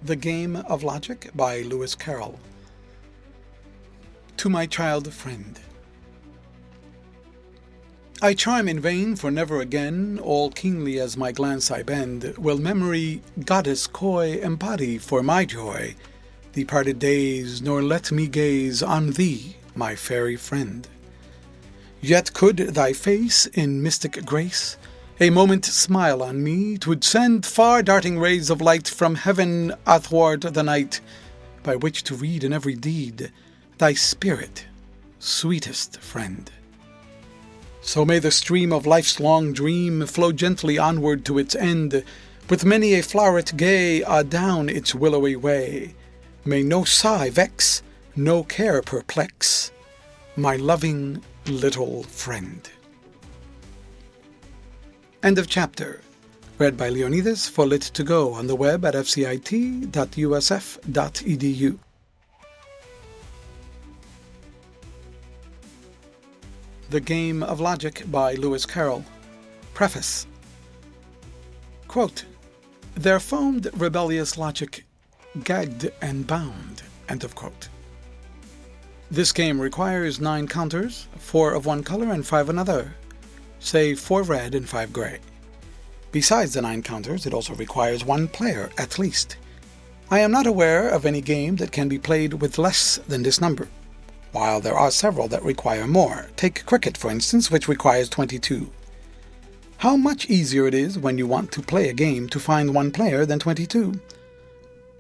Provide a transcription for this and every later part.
The Game of Logic by Lewis Carroll. To my child friend. I charm in vain, for never again, all keenly as my glance I bend, will memory, goddess coy, embody for my joy departed days, nor let me gaze on thee, my fairy friend. Yet could thy face in mystic grace a moment smile on me, 'twould send far darting rays of light from heaven athwart the night, by which to read in every deed thy spirit, sweetest friend. So may the stream of life's long dream flow gently onward to its end, with many a floweret gay adown its willowy way. May no sigh vex, no care perplex my loving little friend. End of chapter. Read by Leonidas for Lit2Go on the web at fcit.usf.edu. The Game of Logic by Lewis Carroll. Preface. Quote, "Their foamed rebellious logic, gagged and bound." End of quote. This game requires 9 counters, 4 of one color and 5 another. Say 4 red and 5 gray. Besides the 9 counters, it also requires 1 player at least. I am not aware of any game that can be played with less than this number, while there are several that require more. Take cricket, for instance, which requires 22. How much easier it is when you want to play a game to find 1 player than 22.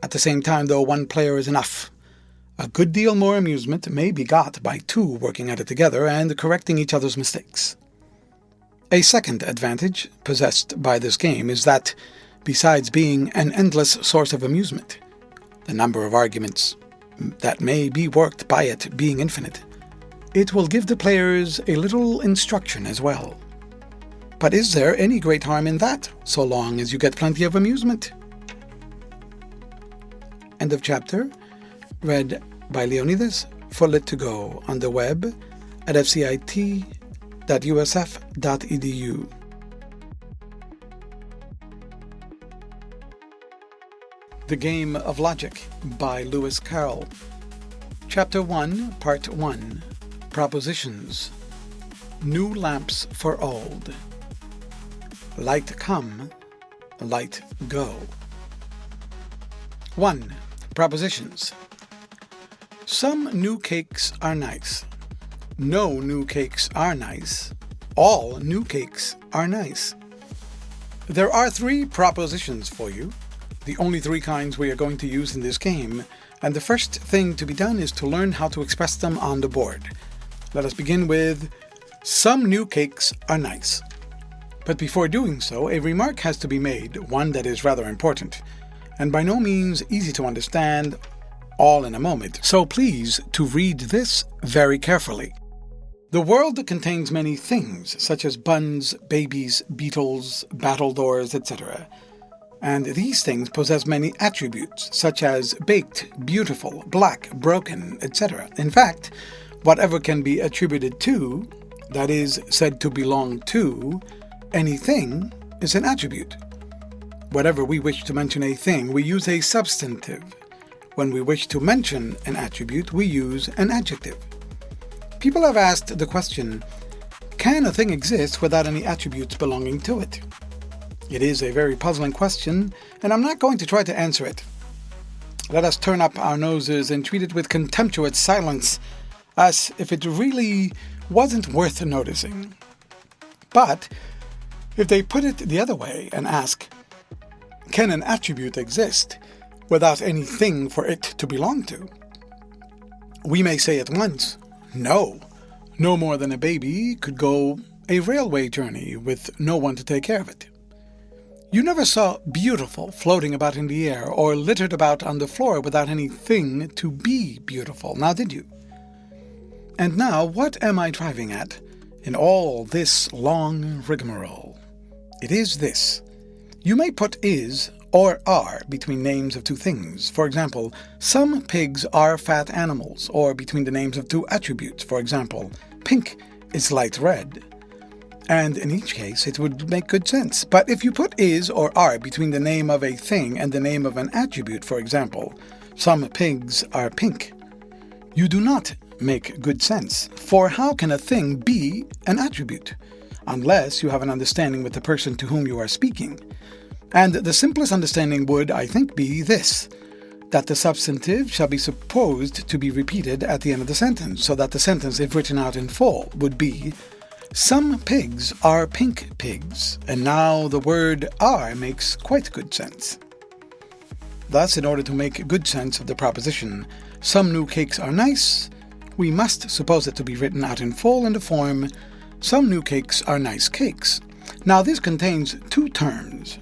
At the same time, though, 1 player is enough. A good deal more amusement may be got by 2 working at it together and correcting each other's mistakes. A second advantage possessed by this game is that, besides being an endless source of amusement, the number of arguments that may be worked by it being infinite, it will give the players a little instruction as well. But is there any great harm in that, so long as you get plenty of amusement? End of chapter. Read by Leonidas for Lit2Go on the web at fcit.usf.edu. The Game of Logic by Lewis Carroll. Chapter 1, Part 1. Propositions. New lamps for old. Light come, light go. 1. Propositions. Some new cakes are nice. No new cakes are nice. All new cakes are nice. There are 3 propositions for you, the only 3 kinds we are going to use in this game, and the first thing to be done is to learn how to express them on the board. Let us begin with, some new cakes are nice. But before doing so, a remark has to be made, one that is rather important, and by no means easy to understand, all in a moment, so please to read this very carefully. The world contains many things, such as buns, babies, beetles, battledores, etc. And these things possess many attributes, such as baked, beautiful, black, broken, etc. In fact, whatever can be attributed to, that is, said to belong to, anything is an attribute. Whenever we wish to mention a thing, we use a substantive. When we wish to mention an attribute, we use an adjective. People have asked the question, can a thing exist without any attributes belonging to it? It is a very puzzling question, and I'm not going to try to answer it. Let us turn up our noses and treat it with contemptuous silence, as if it really wasn't worth noticing. But if they put it the other way and ask, can an attribute exist without anything for it to belong to? We may say at once, no. No more than a baby could go a railway journey with no one to take care of it. You never saw beautiful floating about in the air or littered about on the floor without anything to be beautiful, now did you? And now, what am I driving at in all this long rigmarole? It is this. You may put is or are between names of 2 things. For example, some pigs are fat animals, or between the names of 2 attributes. For example, pink is light red. and in each case it would make good sense. But if you put is or are between the name of a thing and the name of an attribute, for example, some pigs are pink, you do not make good sense. For how can a thing be an attribute? Unless you have an understanding with the person to whom you are speaking. And the simplest understanding would, I think, be this: that the substantive shall be supposed to be repeated at the end of the sentence, so that the sentence, if written out in full, would be, some pigs are pink pigs, and now the word are makes quite good sense. Thus, in order to make good sense of the proposition, some new cakes are nice, we must suppose it to be written out in full in the form, some new cakes are nice cakes. Now this contains two terms,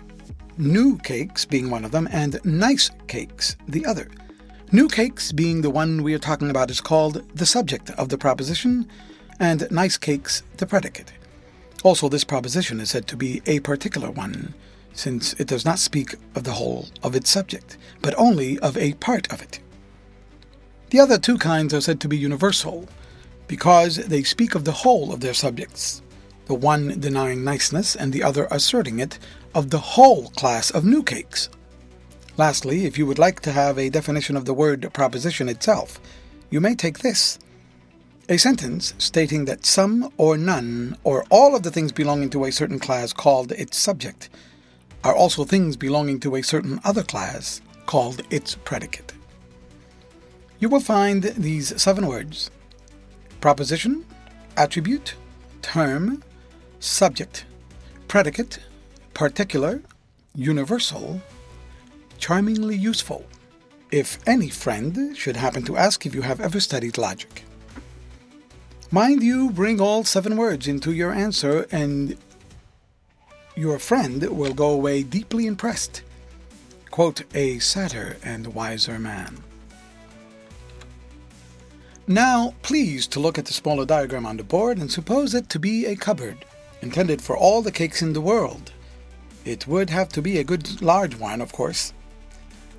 new cakes being one of them and nice cakes the other. New cakes being the one we are talking about is called the subject of the proposition, and nice cakes the predicate. Also, this proposition is said to be a particular one, since it does not speak of the whole of its subject, but only of a part of it. The other two kinds are said to be universal, because they speak of the whole of their subjects, the one denying niceness and the other asserting it of the whole class of new cakes. Lastly, if you would like to have a definition of the word proposition itself, you may take this: a sentence stating that some or none or all of the things belonging to a certain class called its subject are also things belonging to a certain other class called its predicate. You will find these 7 words: proposition, attribute, term, subject, predicate, particular, universal, charmingly useful, if any friend should happen to ask if you have ever studied logic. Mind you, bring all 7 words into your answer, and your friend will go away deeply impressed. Quote, a sadder and wiser man. Now, please to look at the smaller diagram on the board and suppose it to be a cupboard, intended for all the cakes in the world. It would have to be a good large one, of course.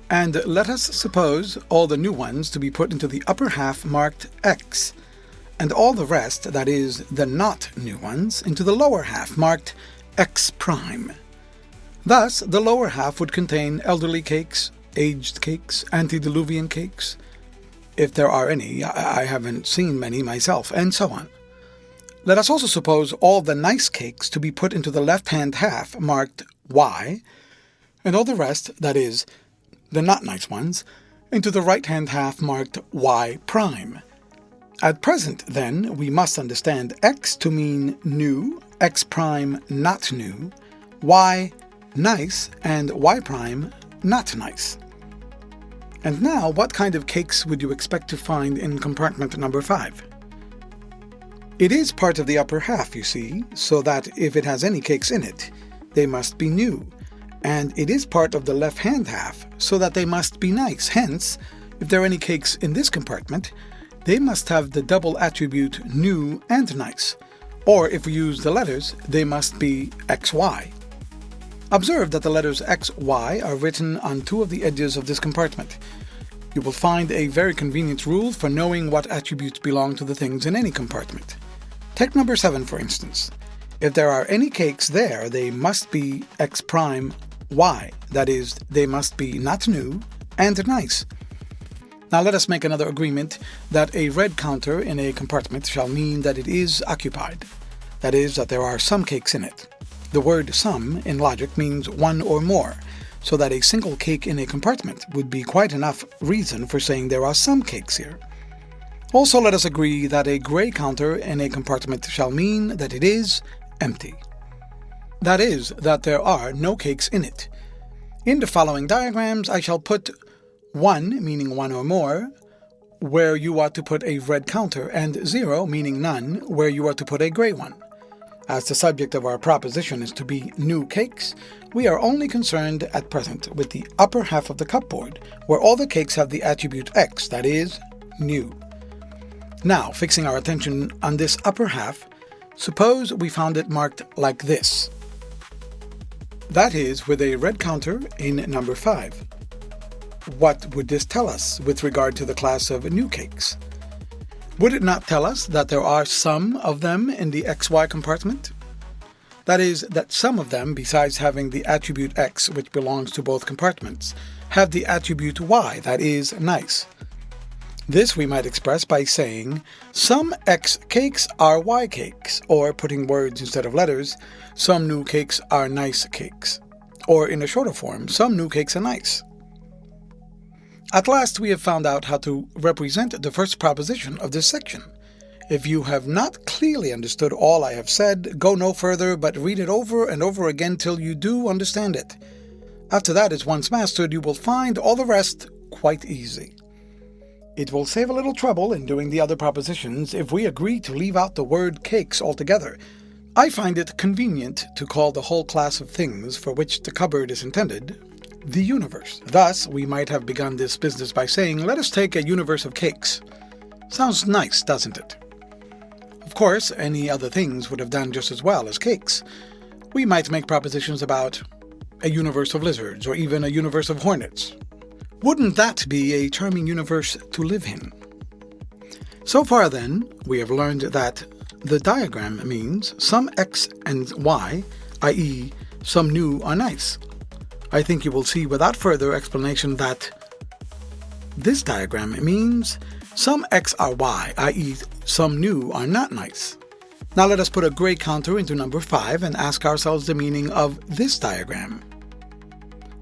And let us suppose all the new ones to be put into the upper half marked X, and all the rest, that is, the not new ones, into the lower half marked X prime. Thus, the lower half would contain elderly cakes, aged cakes, antediluvian cakes, if there are any. I haven't seen many myself, and so on. Let us also suppose all the nice cakes to be put into the left-hand half marked Y, and all the rest, that is, the not nice ones, into the right-hand half marked Y prime. At present, then, we must understand X to mean new, X prime not new, Y nice, and Y prime not nice. And now, what kind of cakes would you expect to find in compartment number 5? It is part of the upper half, you see, so that if it has any cakes in it, they must be new. And it is part of the left-hand half, so that they must be nice. Hence, if there are any cakes in this compartment, they must have the double attribute new and nice. Or if we use the letters, they must be XY. Observe that the letters XY are written on 2 of the edges of this compartment. You will find a very convenient rule for knowing what attributes belong to the things in any compartment. Take number 7, for instance. If there are any cakes there, they must be X prime Y. That is, they must be not new and nice. Now let us make another agreement that a red counter in a compartment shall mean that it is occupied. That is, that there are some cakes in it. The word some in logic means one or more, so that a single cake in a compartment would be quite enough reason for saying there are some cakes here. Also, let us agree that a gray counter in a compartment shall mean that it is empty. That is, that there are no cakes in it. In the following diagrams, I shall put 1, meaning one or more, where you ought to put a red counter, and 0, meaning none, where you ought to put a gray one. As the subject of our proposition is to be new cakes, we are only concerned at present with the upper half of the cupboard, where all the cakes have the attribute X, that is, new. Now, fixing our attention on this upper half, suppose we found it marked like this. That is, with a red counter in number 5. What would this tell us with regard to the class of new cakes? Would it not tell us that there are some of them in the XY compartment? That is, that some of them, besides having the attribute X, which belongs to both compartments, have the attribute Y, that is, nice. This we might express by saying, some X cakes are Y cakes, or putting words instead of letters, some new cakes are nice cakes. Or in a shorter form, some new cakes are nice. At last we have found out how to represent the first proposition of this section. If you have not clearly understood all I have said, go no further, but read it over and over again till you do understand it. After that is once mastered, you will find all the rest quite easy. It will save a little trouble in doing the other propositions if we agree to leave out the word cakes altogether. I find it convenient to call the whole class of things for which the cupboard is intended the universe. Thus, we might have begun this business by saying, let us take a universe of cakes. Sounds nice, doesn't it? Of course, any other things would have done just as well as cakes. We might make propositions about a universe of lizards, or even a universe of hornets. Wouldn't that be a charming universe to live in? So far then, we have learned that the diagram means some X and Y, i.e. some new are nice. I think you will see without further explanation that this diagram means some X are Y, i.e. some new are not nice. Now let us put a gray counter into number 5 and ask ourselves the meaning of this diagram.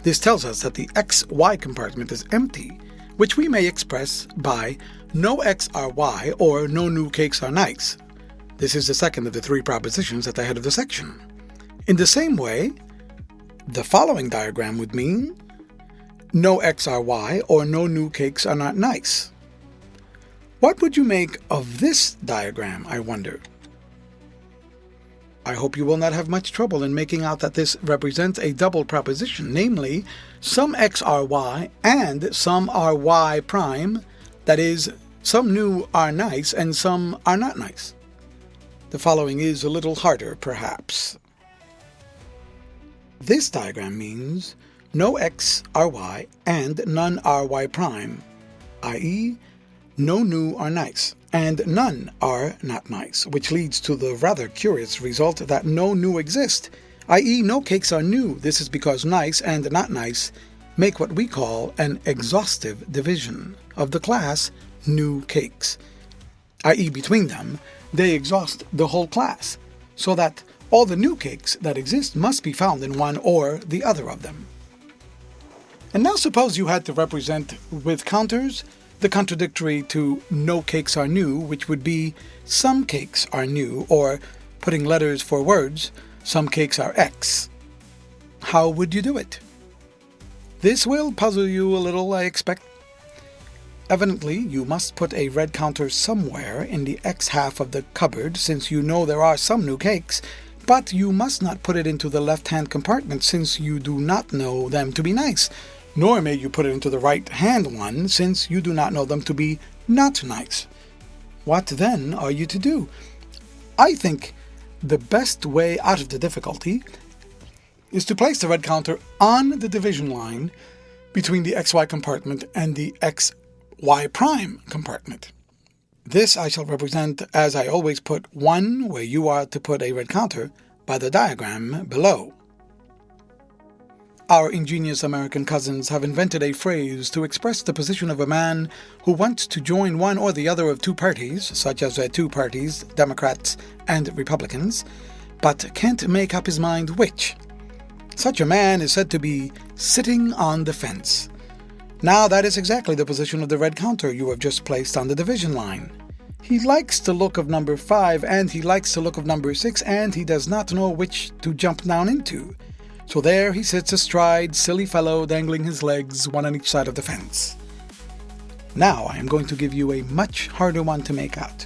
This tells us that the XY compartment is empty, which we may express by no X are Y or no new cakes are nice. This is the second of the 3 propositions at the head of the section. In the same way, the following diagram would mean no X are Y or no new cakes are not nice. What would you make of this diagram, I wonder? I hope you will not have much trouble in making out that this represents a double proposition, namely, some X are Y and some are Y prime, that is, some new are nice and some are not nice. The following is a little harder, perhaps. This diagram means no X are Y and none are Y prime, i.e., no new are nice, and none are not nice, which leads to the rather curious result that no new exist, i.e. no cakes are new. This is because nice and not nice make what we call an exhaustive division of the class new cakes, i.e. between them they exhaust the whole class, so that all the new cakes that exist must be found in one or the other of them. And now suppose you had to represent with counters the contradictory to no cakes are new, which would be some cakes are new, or, putting letters for words, some cakes are X. How would you do it? This will puzzle you a little, I expect. Evidently, you must put a red counter somewhere in the X half of the cupboard, since you know there are some new cakes, but you must not put it into the left-hand compartment, since you do not know them to be nice. Nor may you put it into the right-hand one, since you do not know them to be not nice. What then are you to do? I think the best way out of the difficulty is to place the red counter on the division line between the XY compartment and the XY prime compartment. This I shall represent as I always put 1 where you are to put a red counter by the diagram below. Our ingenious American cousins have invented a phrase to express the position of a man who wants to join one or the other of 2 parties, such as 2 parties, Democrats and Republicans, but can't make up his mind which. Such a man is said to be sitting on the fence. Now that is exactly the position of the red counter you have just placed on the division line. He likes the look of number 5 and he likes the look of number 6, and he does not know which to jump down into. So there he sits astride, silly fellow, dangling his legs, one on each side of the fence. Now I am going to give you a much harder one to make out.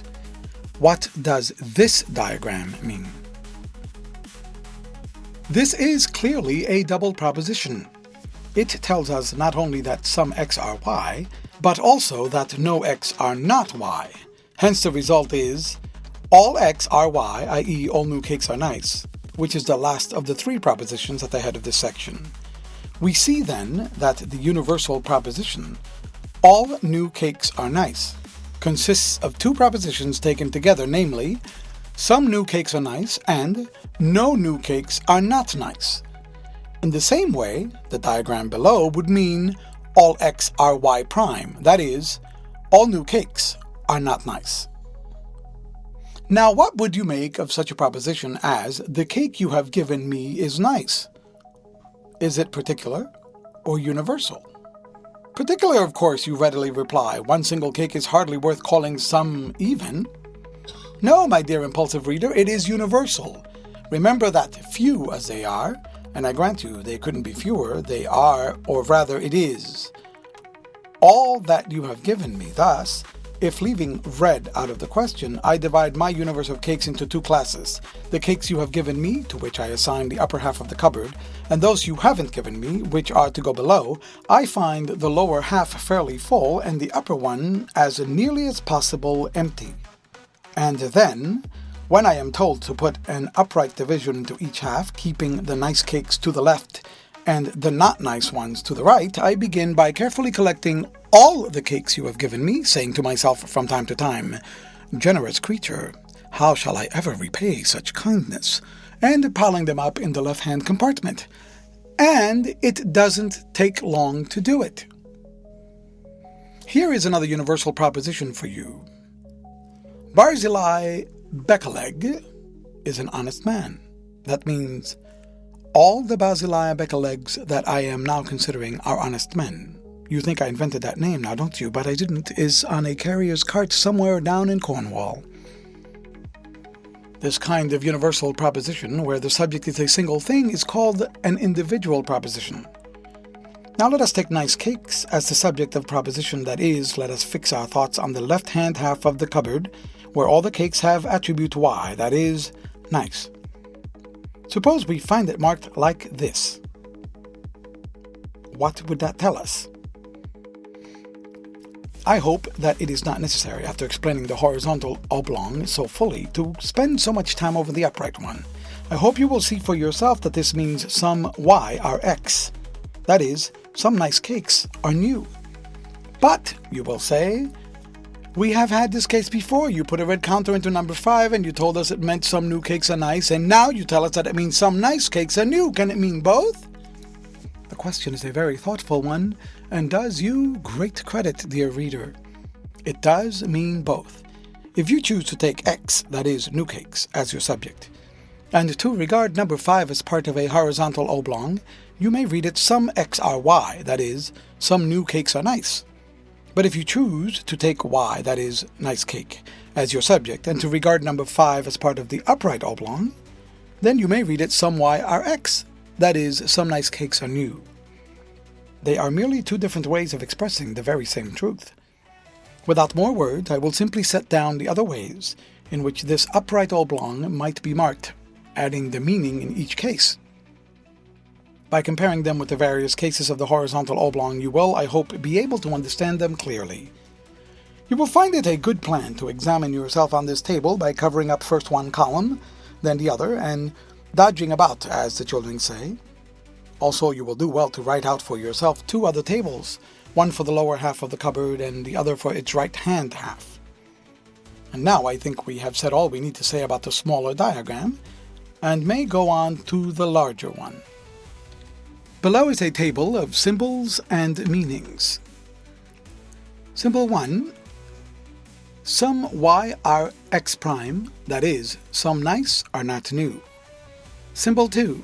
What does this diagram mean? This is clearly a double proposition. It tells us not only that some X are Y, but also that no X are not Y. Hence the result is, all X are Y, i.e. all new cakes are nice, which is the last of the 3 propositions at the head of this section. We see then that the universal proposition, all new cakes are nice, consists of 2 propositions taken together, namely, some new cakes are nice and no new cakes are not nice. In the same way, the diagram below would mean all x are y prime, that is, all new cakes are not nice. Now, what would you make of such a proposition as, the cake you have given me is nice? Is it particular or universal? Particular, of course, you readily reply. One single cake is hardly worth calling some even. No, my dear impulsive reader, it is universal. Remember that few as they are, and I grant you they couldn't be fewer, they are, or rather it is, all that you have given me. Thus, if leaving red out of the question, I divide my universe of cakes into two classes. The cakes you have given me, to which I assign the upper half of the cupboard, and those you haven't given me, which are to go below. I find the lower half fairly full and the upper one as nearly as possible empty. And then, when I am told to put an upright division into each half, keeping the nice cakes to the left and the not nice ones to the right, I begin by carefully collecting all the cakes you have given me, saying to myself from time to time, "Generous creature, how shall I ever repay such kindness?" and piling them up in the left-hand compartment. And it doesn't take long to do it. Here is another universal proposition for you. Barzillai Beckeleg is an honest man. That means all the Barzillai Beckelegs that I am now considering are honest men. You think I invented that name now, don't you? But I didn't. Is on a carrier's cart somewhere down in Cornwall. This kind of universal proposition, where the subject is a single thing, is called an individual proposition. Now let us take nice cakes as the subject of proposition, that is, let us fix our thoughts on the left-hand half of the cupboard, where all the cakes have attribute y, that is, nice. Suppose we find it marked like this. What would that tell us? I hope that it is not necessary, after explaining the horizontal oblong so fully, to spend so much time over the upright one. I hope you will see for yourself that this means some y are x. That is, some nice cakes are new. But, you will say, we have had this case before. You put a red counter into number 5 and you told us it meant some new cakes are nice, and now you tell us that it means some nice cakes are new. Can it mean both? The question is a very thoughtful one, and does you great credit, dear reader. It does mean both. If you choose to take x, that is, new cakes, as your subject, and to regard number 5 as part of a horizontal oblong, you may read it some x are y, that is, some new cakes are nice. But if you choose to take y, that is, nice cake, as your subject, and to regard number 5 as part of the upright oblong, then you may read it some y are x, that is, some nice cakes are new. They are merely two different ways of expressing the very same truth. Without more words, I will simply set down the other ways in which this upright oblong might be marked, adding the meaning in each case. By comparing them with the various cases of the horizontal oblong, you will, I hope, be able to understand them clearly. You will find it a good plan to examine yourself on this table by covering up first one column, then the other, and dodging about, as the children say. Also, you will do well to write out for yourself 2 other tables, one for the lower half of the cupboard and the other for its right-hand half. And now I think we have said all we need to say about the smaller diagram, and may go on to the larger one. Below is a table of symbols and meanings. Symbol 1. Some y are x prime, that is, some nice are not new. Symbol 2.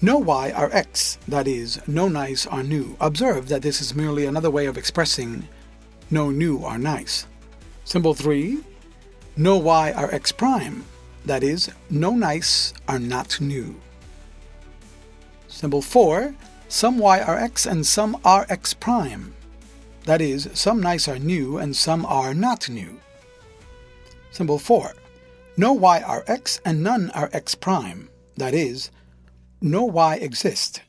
No y are x, that is, no nice are new. Observe that this is merely another way of expressing no new are nice. Symbol 3. No y are x prime, that is, no nice are not new. Symbol 4. Some y are x and some are x prime, that is, some nice are new and some are not new. Symbol 4. No y are x and none are x prime, that is, no y exist,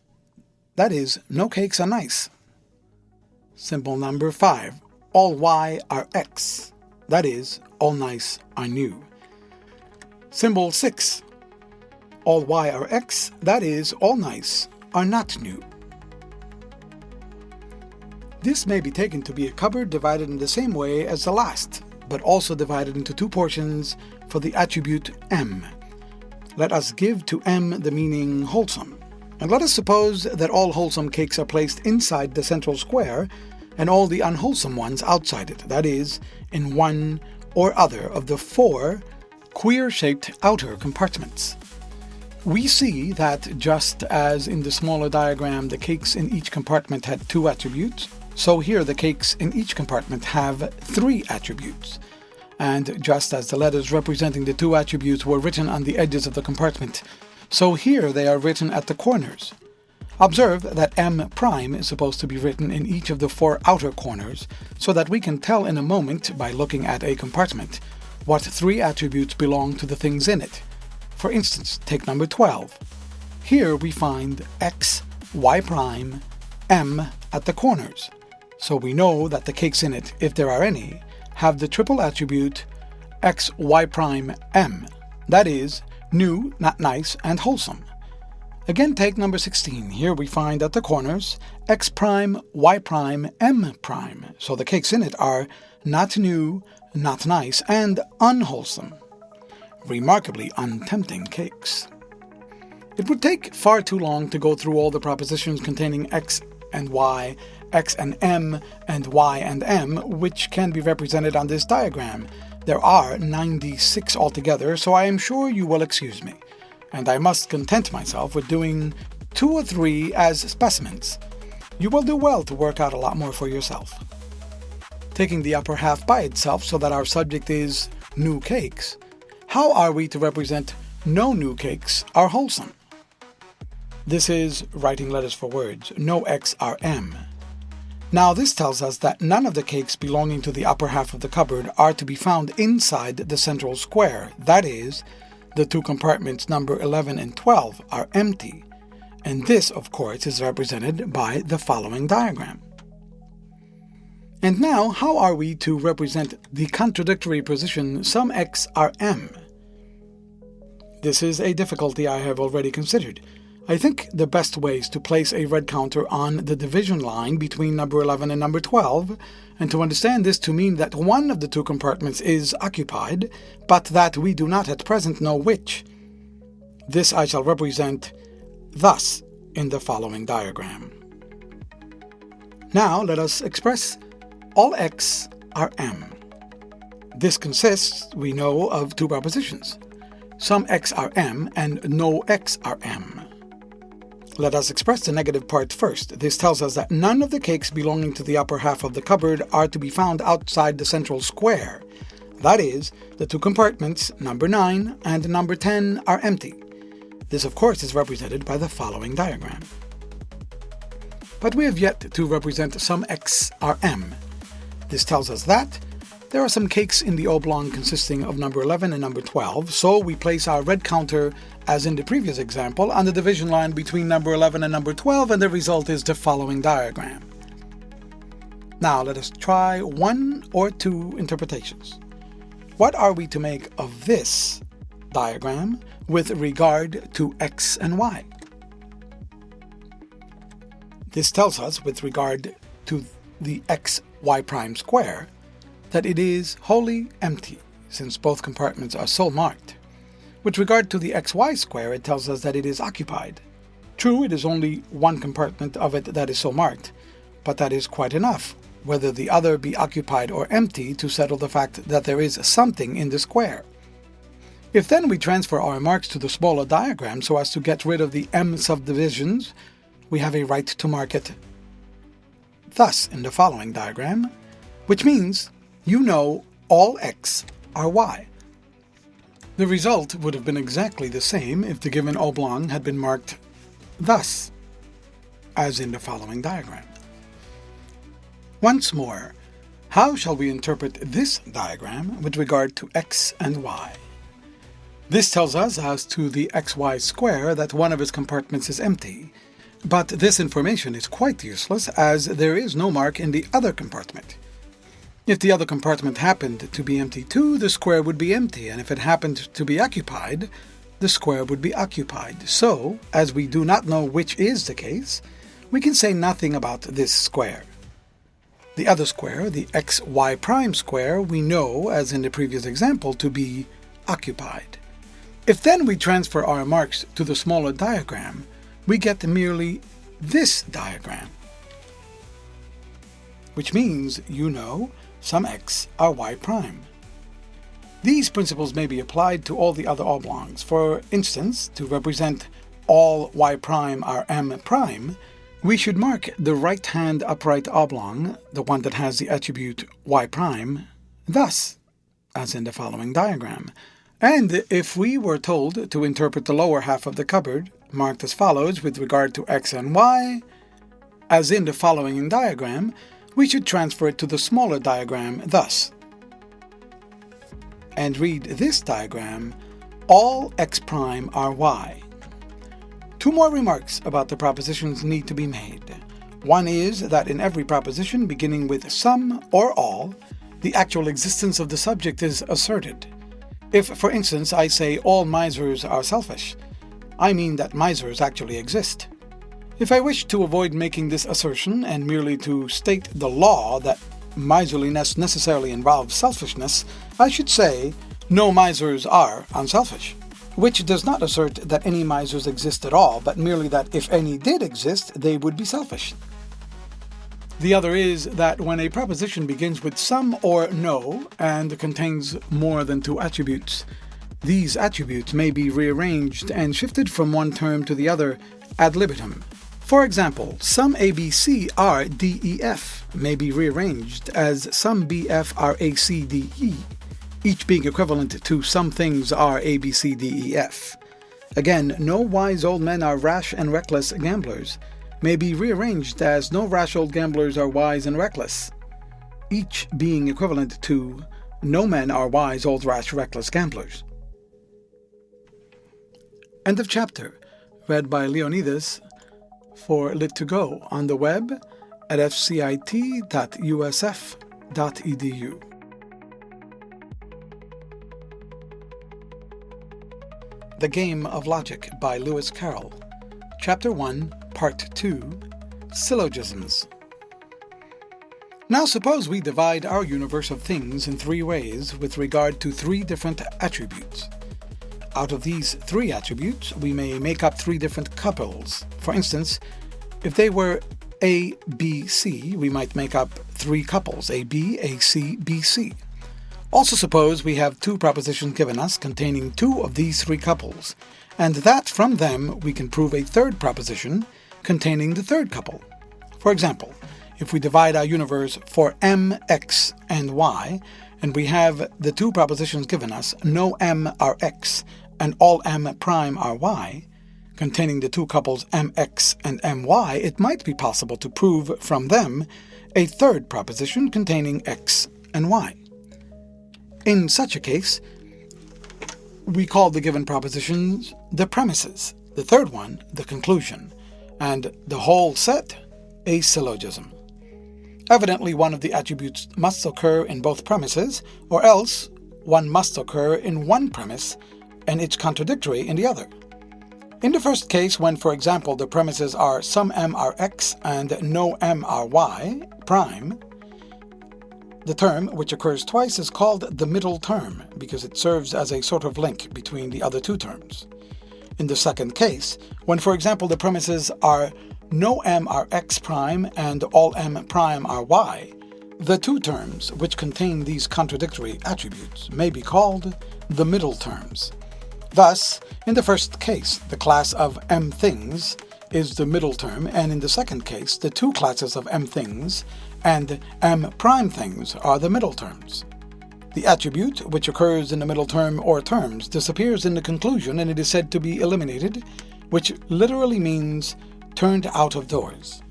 that is, no cakes are nice. Symbol number 5. All y are x, that is, all nice are new. Symbol 6. All y are x, that is, all nice are not new. This may be taken to be a cupboard divided in the same way as the last, but also divided into two portions for the attribute m. Let us give to m the meaning wholesome. And let us suppose that all wholesome cakes are placed inside the central square and all the unwholesome ones outside it, that is, in one or other of the 4 queer-shaped outer compartments. We see that just as in the smaller diagram the cakes in each compartment had 2 attributes, so here the cakes in each compartment have 3 attributes. And just as the letters representing the 2 attributes were written on the edges of the compartment, so here they are written at the corners. Observe that M' is supposed to be written in each of the 4 outer corners, so that we can tell in a moment, by looking at a compartment, what 3 attributes belong to the things in it. For instance, take number 12. Here we find X, Y', M at the corners. So we know that the cakes in it, if there are any, have the triple attribute X, Y', M. That is, new, not nice, and wholesome. Again, take number 16. Here we find at the corners X', Y', M'. So the cakes in it are not new, not nice, and unwholesome. Remarkably untempting cakes. It would take far too long to go through all the propositions containing X and Y, X and M, and Y and M, which can be represented on this diagram. There are 96 altogether, so I am sure you will excuse me, and I must content myself with doing 2 or 3 as specimens. You will do well to work out a lot more for yourself. Taking the upper half by itself so that our subject is new cakes, how are we to represent no new cakes are wholesome? This is writing letters for words, no X are M. Now this tells us that none of the cakes belonging to the upper half of the cupboard are to be found inside the central square, that is, the 2 compartments number 11 and 12 are empty, and this, of course, is represented by the following diagram. And now, how are we to represent the contradictory position some X are M? This is a difficulty I have already considered. I think the best way is to place a red counter on the division line between number 11 and number 12, and to understand this to mean that one of the 2 compartments is occupied, but that we do not at present know which. This I shall represent thus in the following diagram. Now let us express all X are M. This consists, we know, of 2 propositions. Some X are M and no X are M. Let us express the negative part first. This tells us that none of the cakes belonging to the upper half of the cupboard are to be found outside the central square. That is, the 2 compartments, number 9 and number 10, are empty. This, of course, is represented by the following diagram. But we have yet to represent some X are M. This tells us that there are some cakes in the oblong consisting of number 11 and number 12, so we place our red counter, as in the previous example, on the division line between number 11 and number 12, and the result is the following diagram. Now let us try 1 or 2 interpretations. What are we to make of this diagram with regard to X and Y? This tells us, with regard to the XY' square, that it is wholly empty, since both compartments are so marked. With regard to the XY square, it tells us that it is occupied. True, it is only one compartment of it that is so marked, but that is quite enough, whether the other be occupied or empty, to settle the fact that there is something in the square. If then we transfer our marks to the smaller diagram so as to get rid of the M subdivisions, we have a right to mark it thus in the following diagram, which means you know all X are Y. The result would have been exactly the same if the given oblong had been marked thus, as in the following diagram. Once more, how shall we interpret this diagram with regard to X and Y? This tells us as to the XY square that one of its compartments is empty, but this information is quite useless as there is no mark in the other compartment. If the other compartment happened to be empty too, the square would be empty, and if it happened to be occupied, the square would be occupied. So, as we do not know which is the case, we can say nothing about this square. The other square, the xy prime square, we know, as in the previous example, to be occupied. If then we transfer our marks to the smaller diagram, we get merely this diagram, which means you know some x are y prime. These principles may be applied to all the other oblongs. For instance, to represent all y prime are m prime, we should mark the right-hand upright oblong, the one that has the attribute y prime, thus, as in the following diagram. And if we were told to interpret the lower half of the cupboard, marked as follows with regard to x and y, as in the following diagram, we should transfer it to the smaller diagram thus. And read this diagram, all x prime are y. Two more remarks about the propositions need to be made. One is that in every proposition beginning with some or all, the actual existence of the subject is asserted. If, for instance, I say all misers are selfish, I mean that misers actually exist. If I wish to avoid making this assertion and merely to state the law that miserliness necessarily involves selfishness, I should say, no misers are unselfish, which does not assert that any misers exist at all, but merely that if any did exist, they would be selfish. The other is that when a proposition begins with some or no and contains more than two attributes, these attributes may be rearranged and shifted from one term to the other ad libitum. For example, some ABC are DEF may be rearranged as some BF are ACDE, each being equivalent to some things are ABCDEF. Again, no wise old men are rash and reckless gamblers may be rearranged as no rash old gamblers are wise and reckless, each being equivalent to no men are wise old rash reckless gamblers. End of chapter. Read by Leonidas for Lit2Go on the web at fcit.usf.edu. The Game of Logic by Lewis Carroll. Chapter 1, Part 2, Syllogisms. Now suppose we divide our universe of things in three ways with regard to three different attributes. Out of these three attributes, we may make up three different couples. For instance, if they were A, B, C, we might make up three couples, AB, AC, BC. Also suppose we have two propositions given us containing two of these three couples, and that from them we can prove a third proposition containing the third couple. For example, if we divide our universe for m, x, and y, and we have the two propositions given us, no m are x, and all m prime are y, containing the two couples mx and my, it might be possible to prove from them a third proposition containing x and y. In such a case, we call the given propositions the premises, the third one the conclusion, and the whole set a syllogism. Evidently, one of the attributes must occur in both premises, or else one must occur in one premise and it's contradictory in the other. In the first case, when, for example, the premises are some m are x and no m are y prime, the term, which occurs twice, is called the middle term because it serves as a sort of link between the other two terms. In the second case, when, for example, the premises are no m are x prime and all m prime are y, the two terms which contain these contradictory attributes may be called the middle terms. Thus, in the first case, the class of m things is the middle term, and in the second case, the two classes of m things and m prime things are the middle terms. The attribute which occurs in the middle term or terms disappears in the conclusion and it is said to be eliminated, which literally means turned out of doors.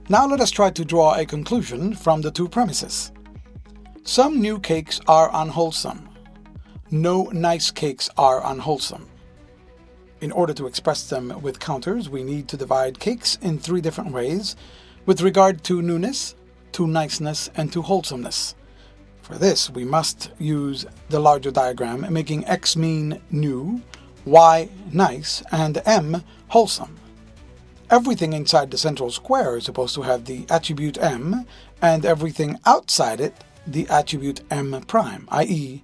Now let us try to draw a conclusion from the two premises. Some new cakes are unwholesome. No nice cakes are unwholesome. In order to express them with counters, we need to divide cakes in three different ways with regard to newness, to niceness, and to wholesomeness. For this, we must use the larger diagram, making x mean new, y nice, and m wholesome. Everything inside the central square is supposed to have the attribute m, and everything outside it the attribute m prime, i.e.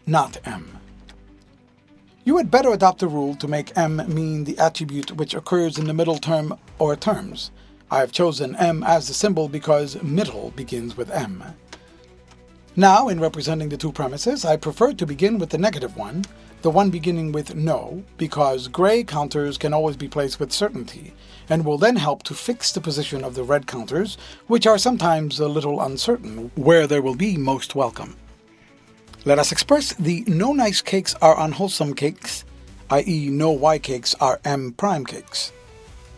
not m. You had better adopt a rule to make m mean the attribute which occurs in the middle term or terms. I have chosen m as the symbol because middle begins with m. Now, in representing the two premises, I prefer to begin with the negative one, the one beginning with no, because gray counters can always be placed with certainty, and will then help to fix the position of the red counters, which are sometimes a little uncertain, where they will be most welcome. Let us express the no nice cakes are unwholesome cakes, i.e. no Y cakes are M prime cakes.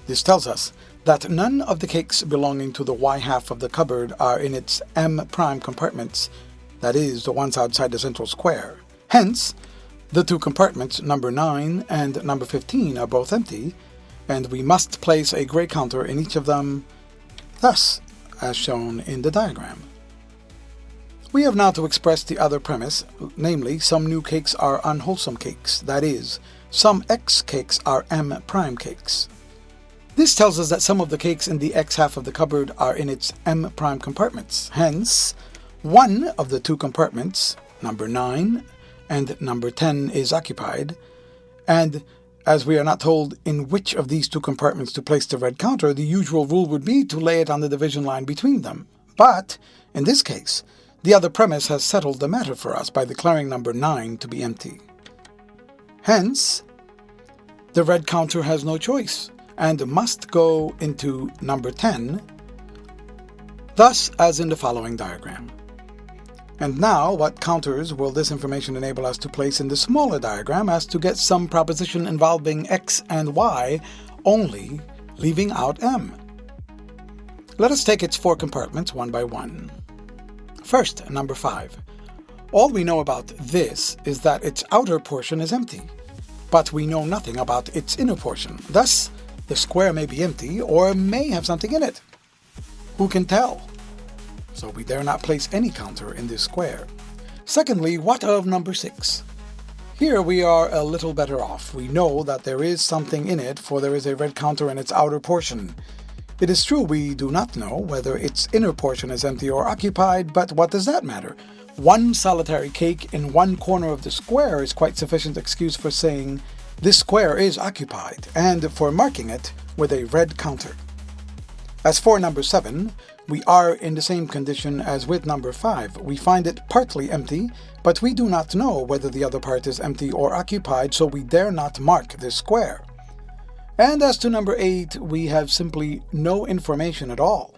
This tells us that none of the cakes belonging to the Y half of the cupboard are in its M prime compartments, that is, the ones outside the central square. Hence, the two compartments, number 9 and number 15, are both empty, and we must place a gray counter in each of them, thus, as shown in the diagram. We have now to express the other premise, namely, some new cakes are unwholesome cakes, that is, some X cakes are M prime cakes. This tells us that some of the cakes in the X half of the cupboard are in its M prime compartments. Hence, one of the two compartments, number 9 and number 10, is occupied, and as we are not told in which of these two compartments to place the red counter, the usual rule would be to lay it on the division line between them. But, in this case, the other premise has settled the matter for us by declaring number 9 to be empty. Hence, the red counter has no choice, and must go into number 10, thus as in the following diagram. And now, what counters will this information enable us to place in the smaller diagram as to get some proposition involving X and Y only, leaving out M? Let us take its 4 compartments one by one. First, number 5. All we know about this is that its outer portion is empty, but we know nothing about its inner portion. Thus, the square may be empty or may have something in it. Who can tell? So we dare not place any counter in this square. Secondly, what of number 6? Here we are a little better off. We know that there is something in it, for there is a red counter in its outer portion. It is true we do not know whether its inner portion is empty or occupied, but what does that matter? One solitary cake in one corner of the square is quite sufficient excuse for saying this square is occupied, and for marking it with a red counter. As for number 7, we are in the same condition as with number 5. We find it partly empty, but we do not know whether the other part is empty or occupied, so we dare not mark this square. And as to number 8, we have simply no information at all.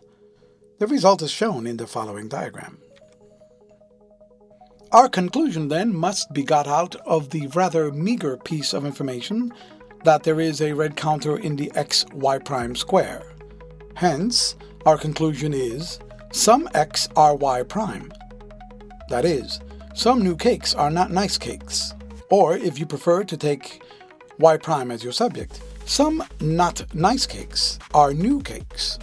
The result is shown in the following diagram. Our conclusion, then, must be got out of the rather meager piece of information that there is a red counter in the XY prime square. Hence, our conclusion is, some X are Y prime. That is, some new cakes are not nice cakes. Or, if you prefer to take Y prime as your subject, some not nice cakes are new cakes,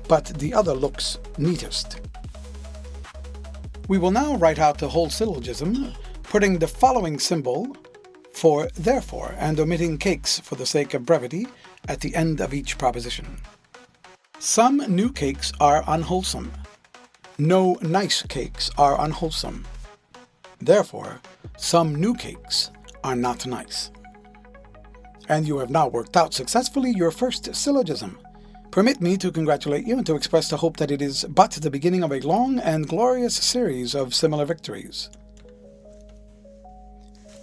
but the other looks neatest. We will now write out the whole syllogism, putting the following symbol for therefore and omitting cakes for the sake of brevity at the end of each proposition. Some new cakes are unwholesome. No nice cakes are unwholesome. Therefore, some new cakes are not nice. And you have now worked out successfully your first syllogism. Permit me to congratulate you and to express the hope that it is but the beginning of a long and glorious series of similar victories.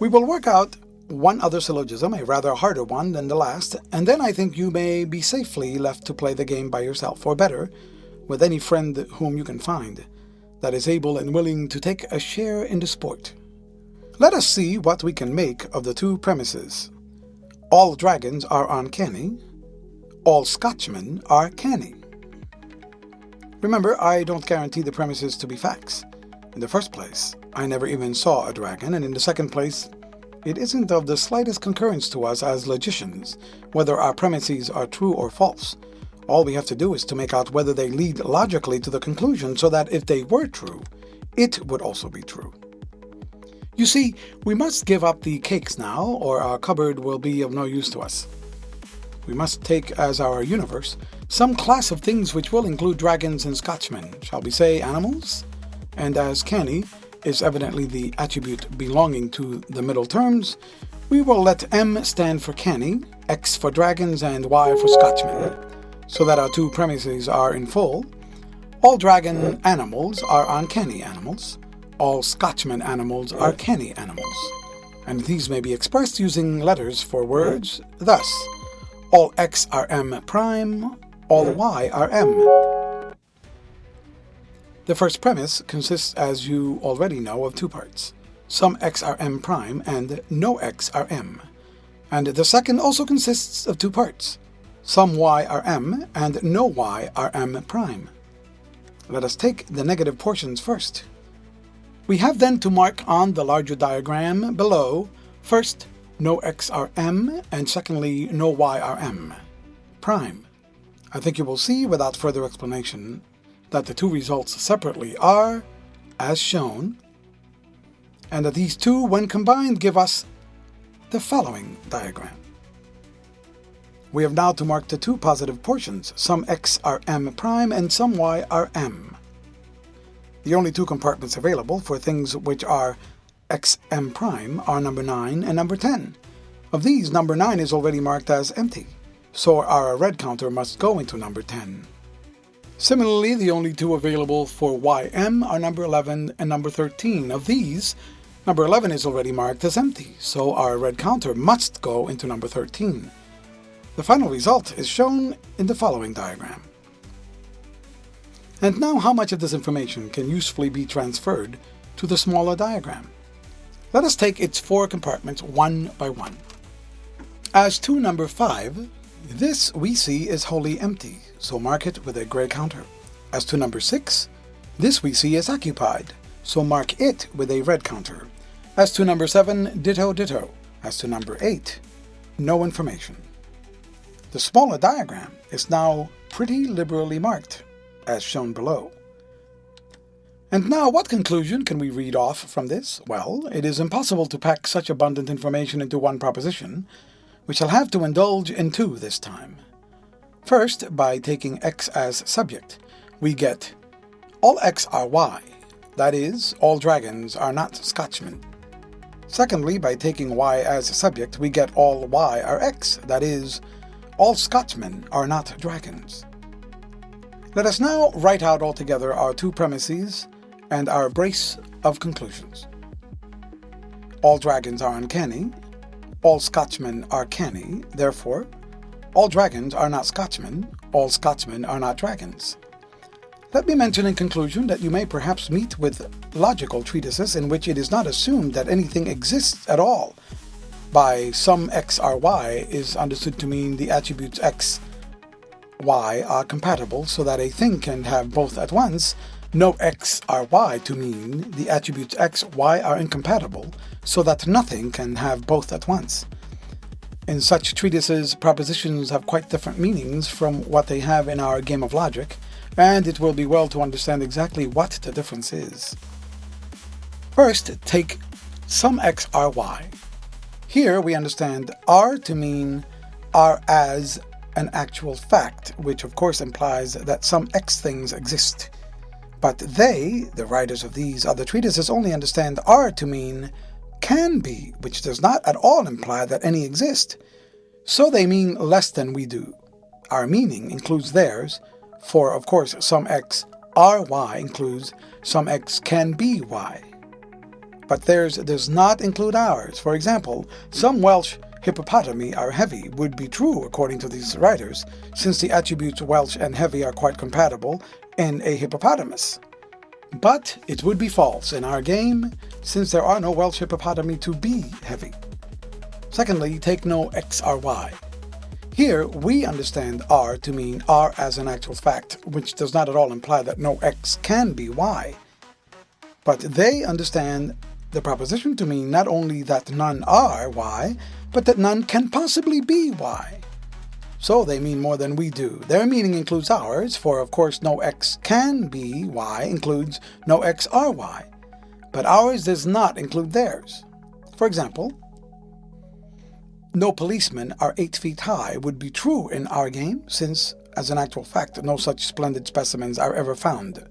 We will work out one other syllogism, a rather harder one than the last, and then I think you may be safely left to play the game by yourself, or better, with any friend whom you can find that is able and willing to take a share in the sport. Let us see what we can make of the two premises. All dragons are uncanny. All Scotchmen are canny. Remember, I don't guarantee the premises to be facts. In the first place, I never even saw a dragon, and in the second place, it isn't of the slightest concurrence to us as logicians whether our premises are true or false. All we have to do is to make out whether they lead logically to the conclusion, so that if they were true, it would also be true. You see, we must give up the cakes now, or our cupboard will be of no use to us. we must take as our universe some class of things which will include dragons and Scotchmen. Shall we say animals? And as canny is evidently the attribute belonging to the middle terms, we will let M stand for canny, X for dragons, and Y for Scotchmen, so that our two premises are in full. All dragon animals are uncanny animals. All Scotchman animals are canny animals. And these may be expressed using letters for words. Thus, all X are M prime, all Y are M. The first premise consists, as you already know, of two parts. Some X are M prime and no X are M. And the second also consists of two parts. Some Y are M and no Y are M prime. Let us take the negative portions first. We have then to mark on the larger diagram below, first, no X are M, and secondly, no Y are M prime. I think you will see, without further explanation, that the two results separately are, as shown, and that these two, when combined, give us the following diagram. We have now to mark the two positive portions. Some X are M prime and some Y are M. The only two compartments available for things which are XM prime are number 9 and number 10. Of these, number 9 is already marked as empty, so our red counter must go into number 10. Similarly, the only two available for YM are number 11 and number 13. Of these, number 11 is already marked as empty, so our red counter must go into number 13. The final result is shown in the following diagram. And now how much of this information can usefully be transferred to the smaller diagram? Let us take its four compartments one by one. As to number 5, this we see is wholly empty, so mark it with a gray counter. As to number 6, this we see is occupied, so mark it with a red counter. As to number 7, ditto ditto. As to number 8, no information. The smaller diagram is now pretty liberally marked, as shown below. And now what conclusion can we read off from this? Well, it is impossible to pack such abundant information into one proposition. We shall have to indulge in two this time. First, by taking X as subject, we get all X are Y, that is, all dragons are not Scotchmen. Secondly, by taking Y as subject, we get all Y are X, that is, all Scotchmen are not dragons. Let us now write out altogether our two premises and our brace of conclusions. All dragons are uncanny. All Scotchmen are canny. Therefore, all dragons are not Scotchmen. All Scotchmen are not dragons. Let me mention in conclusion that you may perhaps meet with logical treatises in which it is not assumed that anything exists at all. By some X are Y is understood to mean the attributes X, Y are compatible so that a thing can have both at once. No X are Y to mean the attributes X, Y are incompatible so that nothing can have both at once. In such treatises, propositions have quite different meanings from what they have in our game of logic, and it will be well to understand exactly what the difference is. First, take some X are Y. Here we understand R to mean R as an actual fact, which of course implies that some X things exist. But they, the writers of these other treatises, only understand R to mean can be, which does not at all imply that any exist. So they mean less than we do. Our meaning includes theirs, for of course some X are Y includes some X can be Y. But theirs does not include ours. For example, some Welsh hippopotami are heavy would be true according to these writers, since the attributes Welsh and heavy are quite compatible in a hippopotamus. But it would be false in our game, since there are no Welsh hippopotami to be heavy. Secondly, take no X are Y. Here we understand R to mean R as an actual fact, which does not at all imply that no X can be Y. But they understand the proposition to mean not only that none are Y, but that none can possibly be Y. So they mean more than we do. Their meaning includes ours, for of course no X can be Y includes no X are Y. But ours does not include theirs. For example, no policemen are 8 feet high would be true in our game, since, as an actual fact, no such splendid specimens are ever found.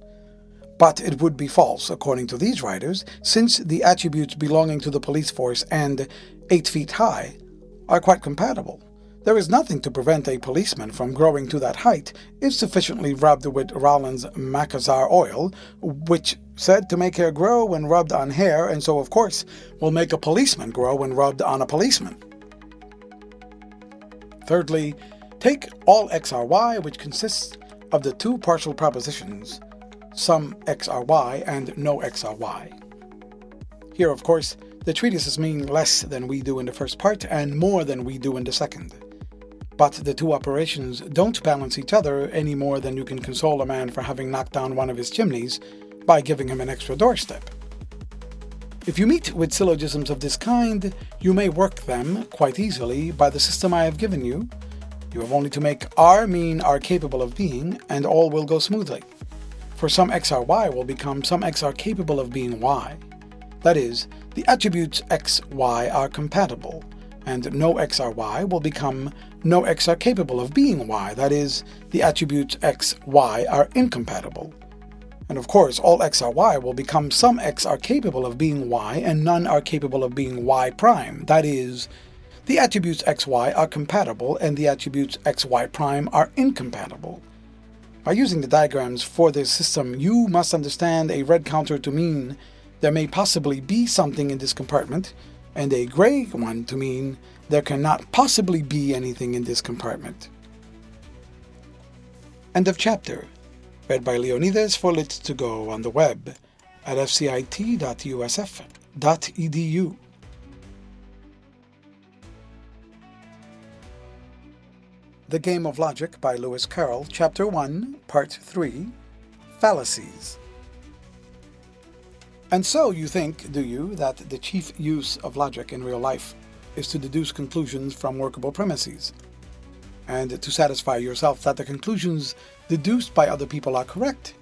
But it would be false, according to these writers, since the attributes belonging to the police force and 8 feet high are quite compatible. There is nothing to prevent a policeman from growing to that height if sufficiently rubbed with Rowland's Macassar oil, which said to make hair grow when rubbed on hair, and so of course will make a policeman grow when rubbed on a policeman. Thirdly, take all x are y, which consists of the two partial propositions, some x are y and no x are y. Here, of course, the treatises mean less than we do in the first part and more than we do in the second. But the two operations don't balance each other any more than you can console a man for having knocked down one of his chimneys by giving him an extra doorstep. If you meet with syllogisms of this kind, you may work them quite easily by the system I have given you. You have only to make R mean are capable of being, and all will go smoothly. For some x are y will become some x are capable of being y. That is, the attributes x, y are compatible, and no x are y will become no x are capable of being y. That is, the attributes x, y are incompatible. And of course, all x are y will become some x are capable of being y and none are capable of being y prime. That is, the attributes x, y are compatible and the attributes x, y prime are incompatible. By using the diagrams for this system, you must understand a red counter to mean there may possibly be something in this compartment, and a gray one to mean there cannot possibly be anything in this compartment. End of chapter. Read by Leonidas for Lit2Go on the web at fcit.usf.edu. The Game of Logic by Lewis Carroll, Chapter 1, Part 3, Fallacies. And so you think, do you, that the chief use of logic in real life is to deduce conclusions from workable premises, and to satisfy yourself that the conclusions deduced by other people are correct?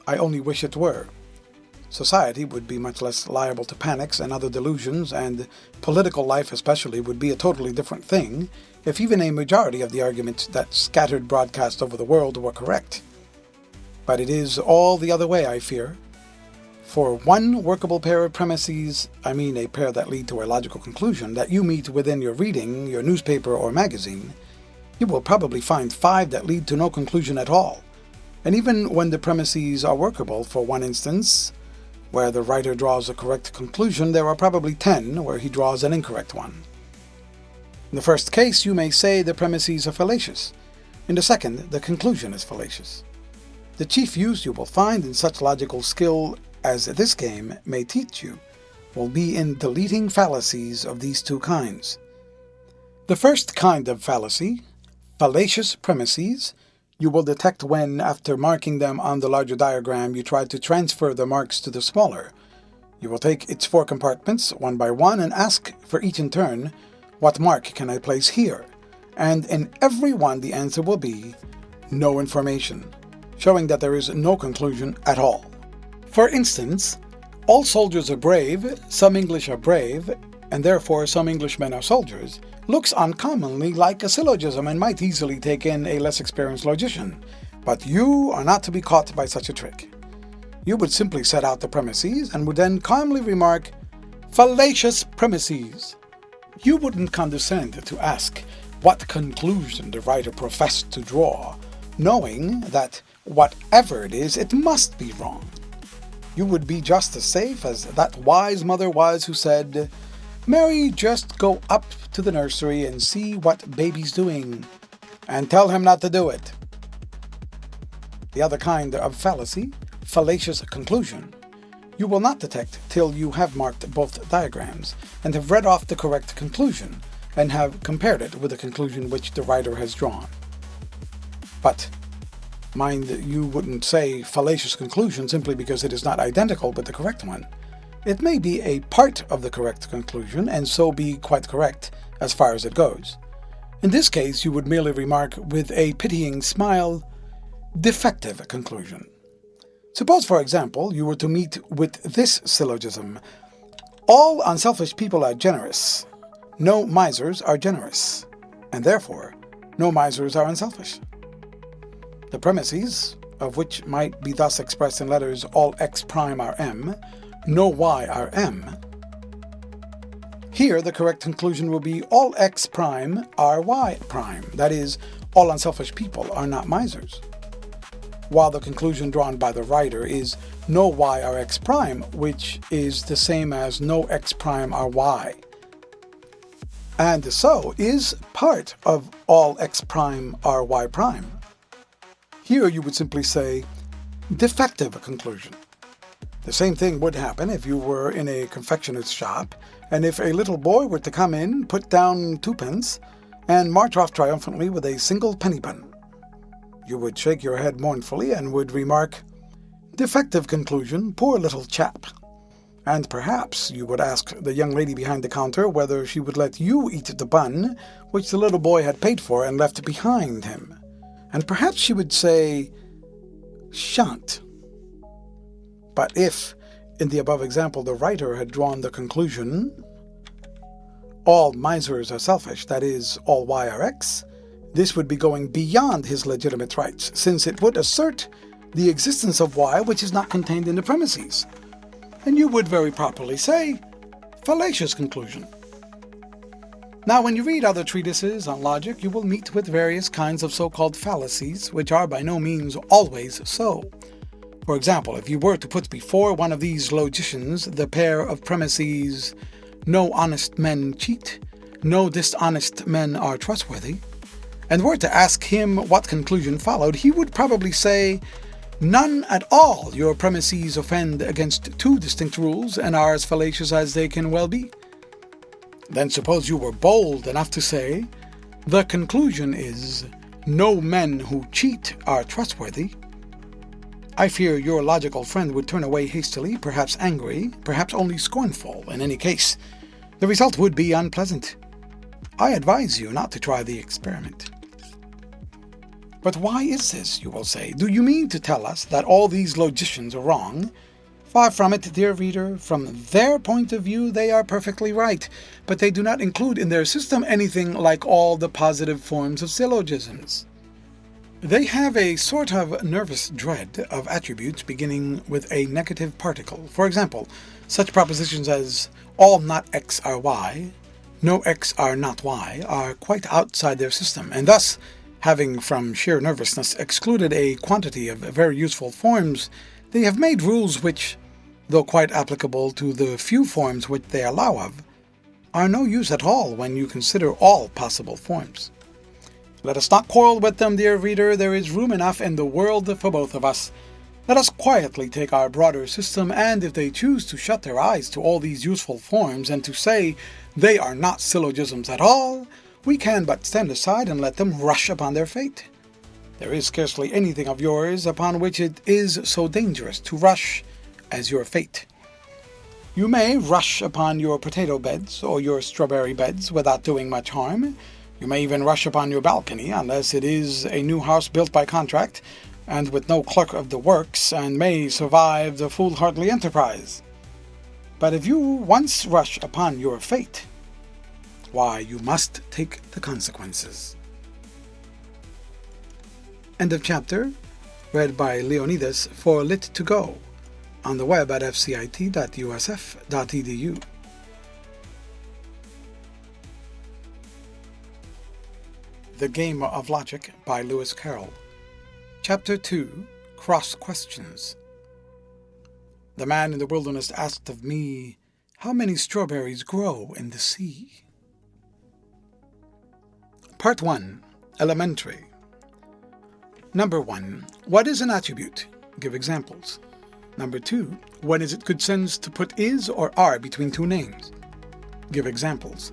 I only wish it were. Society would be much less liable to panics and other delusions, and political life especially would be a totally different thing if even a majority of the arguments that scattered broadcast over the world were correct. But it is all the other way, I fear. For one workable pair of premises, I mean a pair that lead to a logical conclusion, that you meet within your reading, your newspaper or magazine, you will probably find 5 that lead to no conclusion at all. And even when the premises are workable, for one instance, where the writer draws a correct conclusion, there are probably 10 where he draws an incorrect one. In the first case, you may say the premises are fallacious. In the second, the conclusion is fallacious. The chief use you will find in such logical skill as this game may teach you will be in deleting fallacies of these two kinds. The first kind of fallacy, fallacious premises, you will detect when, after marking them on the larger diagram, you try to transfer the marks to the smaller. You will take its 4 compartments one by one and ask for each in turn, what mark can I place here? And in every one the answer will be no information, showing that there is no conclusion at all. For instance, all soldiers are brave, some English are brave, and therefore some Englishmen are soldiers, looks uncommonly like a syllogism and might easily take in a less experienced logician. But you are not to be caught by such a trick. You would simply set out the premises and would then calmly remark, fallacious premises. You wouldn't condescend to ask what conclusion the writer professed to draw, knowing that whatever it is, it must be wrong. You would be just as safe as that wise mother was who said, Mary, just go up to the nursery and see what baby's doing, and tell him not to do it. The other kind of fallacy, fallacious conclusion, you will not detect till you have marked both diagrams and have read off the correct conclusion and have compared it with the conclusion which the writer has drawn. But mind, you wouldn't say fallacious conclusion simply because it is not identical with the correct one. It may be a part of the correct conclusion and so be quite correct as far as it goes. In this case, you would merely remark with a pitying smile, defective conclusion. Suppose, for example, you were to meet with this syllogism. All unselfish people are generous. no misers are generous, and therefore no misers are unselfish. The premises, of which might be thus expressed in letters all x prime are m, no y are m. Here the correct conclusion will be all x prime are y prime, that is, all unselfish people are not misers. While the conclusion drawn by the writer is no y are x prime, which is the same as no x prime are y, and so is part of all x prime are y prime. Here you would simply say defective conclusion. The same thing would happen if you were in a confectioner's shop, and if a little boy were to come in, put down 2p, and march off triumphantly with a single penny bun. You would shake your head mournfully and would remark, defective conclusion, poor little chap. And perhaps you would ask the young lady behind the counter whether she would let you eat the bun which the little boy had paid for and left behind him. And perhaps she would say, shan't. But if, in the above example, the writer had drawn the conclusion, all misers are selfish, that is, all y are x, this would be going beyond his legitimate rights, since it would assert the existence of y which is not contained in the premises. And you would very properly say, fallacious conclusion. Now, when you read other treatises on logic, you will meet with various kinds of so-called fallacies, which are by no means always so. For example, if you were to put before one of these logicians the pair of premises, no honest men cheat, no dishonest men are trustworthy, and were to ask him what conclusion followed, he would probably say, none at all. Your premises offend against two distinct rules and are as fallacious as they can well be. Then suppose you were bold enough to say, the conclusion is, no men who cheat are trustworthy. I fear your logical friend would turn away hastily, perhaps angry, perhaps only scornful. In any case, the result would be unpleasant. I advise you not to try the experiment. But why is this, you will say? Do you mean to tell us that all these logicians are wrong? Far from it, dear reader. From their point of view, they are perfectly right, but they do not include in their system anything like all the positive forms of syllogisms. They have a sort of nervous dread of attributes beginning with a negative particle. For example, such propositions as all not x are y, no x are not y, are quite outside their system, and thus, having from sheer nervousness excluded a quantity of very useful forms, they have made rules which, though quite applicable to the few forms which they allow of, are no use at all when you consider all possible forms. Let us not quarrel with them, dear reader. There is room enough in the world for both of us. Let us quietly take our broader system, and if they choose to shut their eyes to all these useful forms and to say they are not syllogisms at all, we can but stand aside and let them rush upon their fate. There is scarcely anything of yours upon which it is so dangerous to rush as your fate. You may rush upon your potato beds or your strawberry beds without doing much harm. You may even rush upon your balcony, unless it is a new house built by contract, and with no clerk of the works, and may survive the foolhardy enterprise. But if you once rush upon your fate, why, you must take the consequences. End of chapter, read by Leonidas for Lit2Go, on the web at fcit.usf.edu. The Game of Logic by Lewis Carroll. Chapter 2, Cross Questions. The man in the wilderness asked of me, how many strawberries grow in the sea? Part 1. Elementary. Number 1. What is an attribute? Give examples. Number 2. When is it good sense to put is or are between two names? Give examples.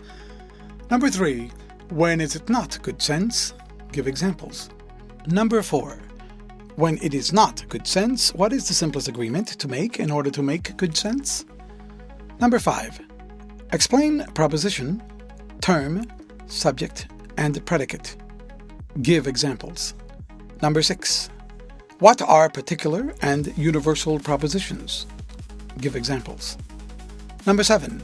Number 3. When is it not good sense? Give examples. Number 4. When it is not good sense, what is the simplest agreement to make in order to make good sense? Number 5. Explain proposition, term, subject, and predicate. Give examples. Number 6. What are particular and universal propositions? Give examples. Number 7.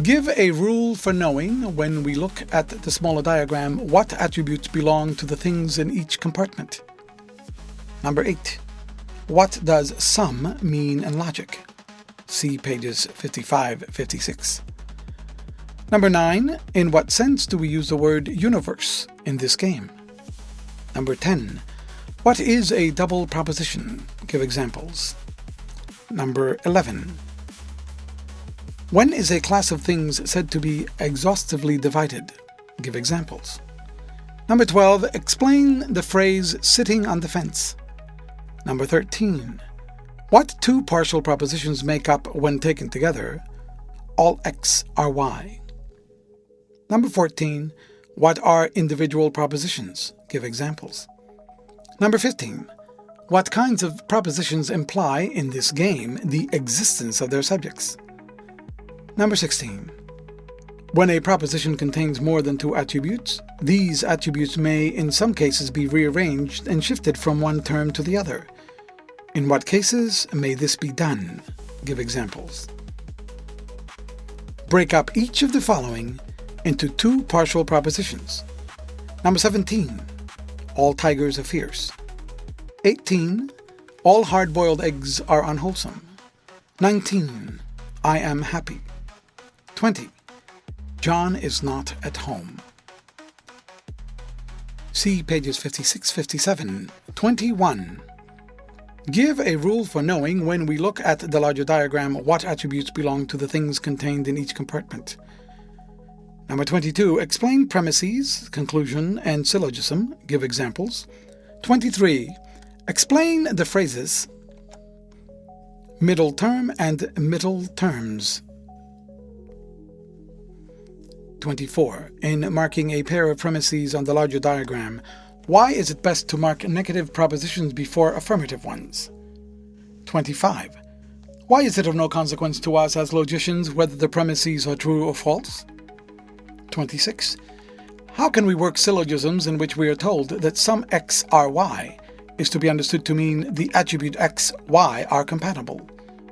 Give a rule for knowing, when we look at the smaller diagram, what attributes belong to the things in each compartment. Number 8. What does some mean in logic? See pages 55-56. Number 9. In what sense do we use the word universe in this game? Number 10. What is a double proposition? Give examples. Number 11. When is a class of things said to be exhaustively divided? Give examples. Number 12. Explain the phrase sitting on the fence. Number 13. What two partial propositions make up, when taken together, all x are y? Number 14. What are individual propositions? Give examples. Number 15. What kinds of propositions imply, in this game, the existence of their subjects? Number 16. When a proposition contains more than two attributes, these attributes may, in some cases, be rearranged and shifted from one term to the other. In what cases may this be done? Give examples. Break up each of the following into two partial propositions. Number 17. All tigers are fierce. 18. All hard-boiled eggs are unwholesome. 19. I am happy. 20. John is not at home. See pages 56-57. 21. Give a rule for knowing, when we look at the larger diagram, what attributes belong to the things contained in each compartment. Number 22. Explain premises, conclusion, and syllogism. Give examples. 23. Explain the phrases middle term and middle terms. 24. In marking a pair of premises on the larger diagram, why is it best to mark negative propositions before affirmative ones? 25. Why is it of no consequence to us as logicians whether the premises are true or false? 26. How can we work syllogisms in which we are told that some x are y is to be understood to mean the attribute x, y are compatible,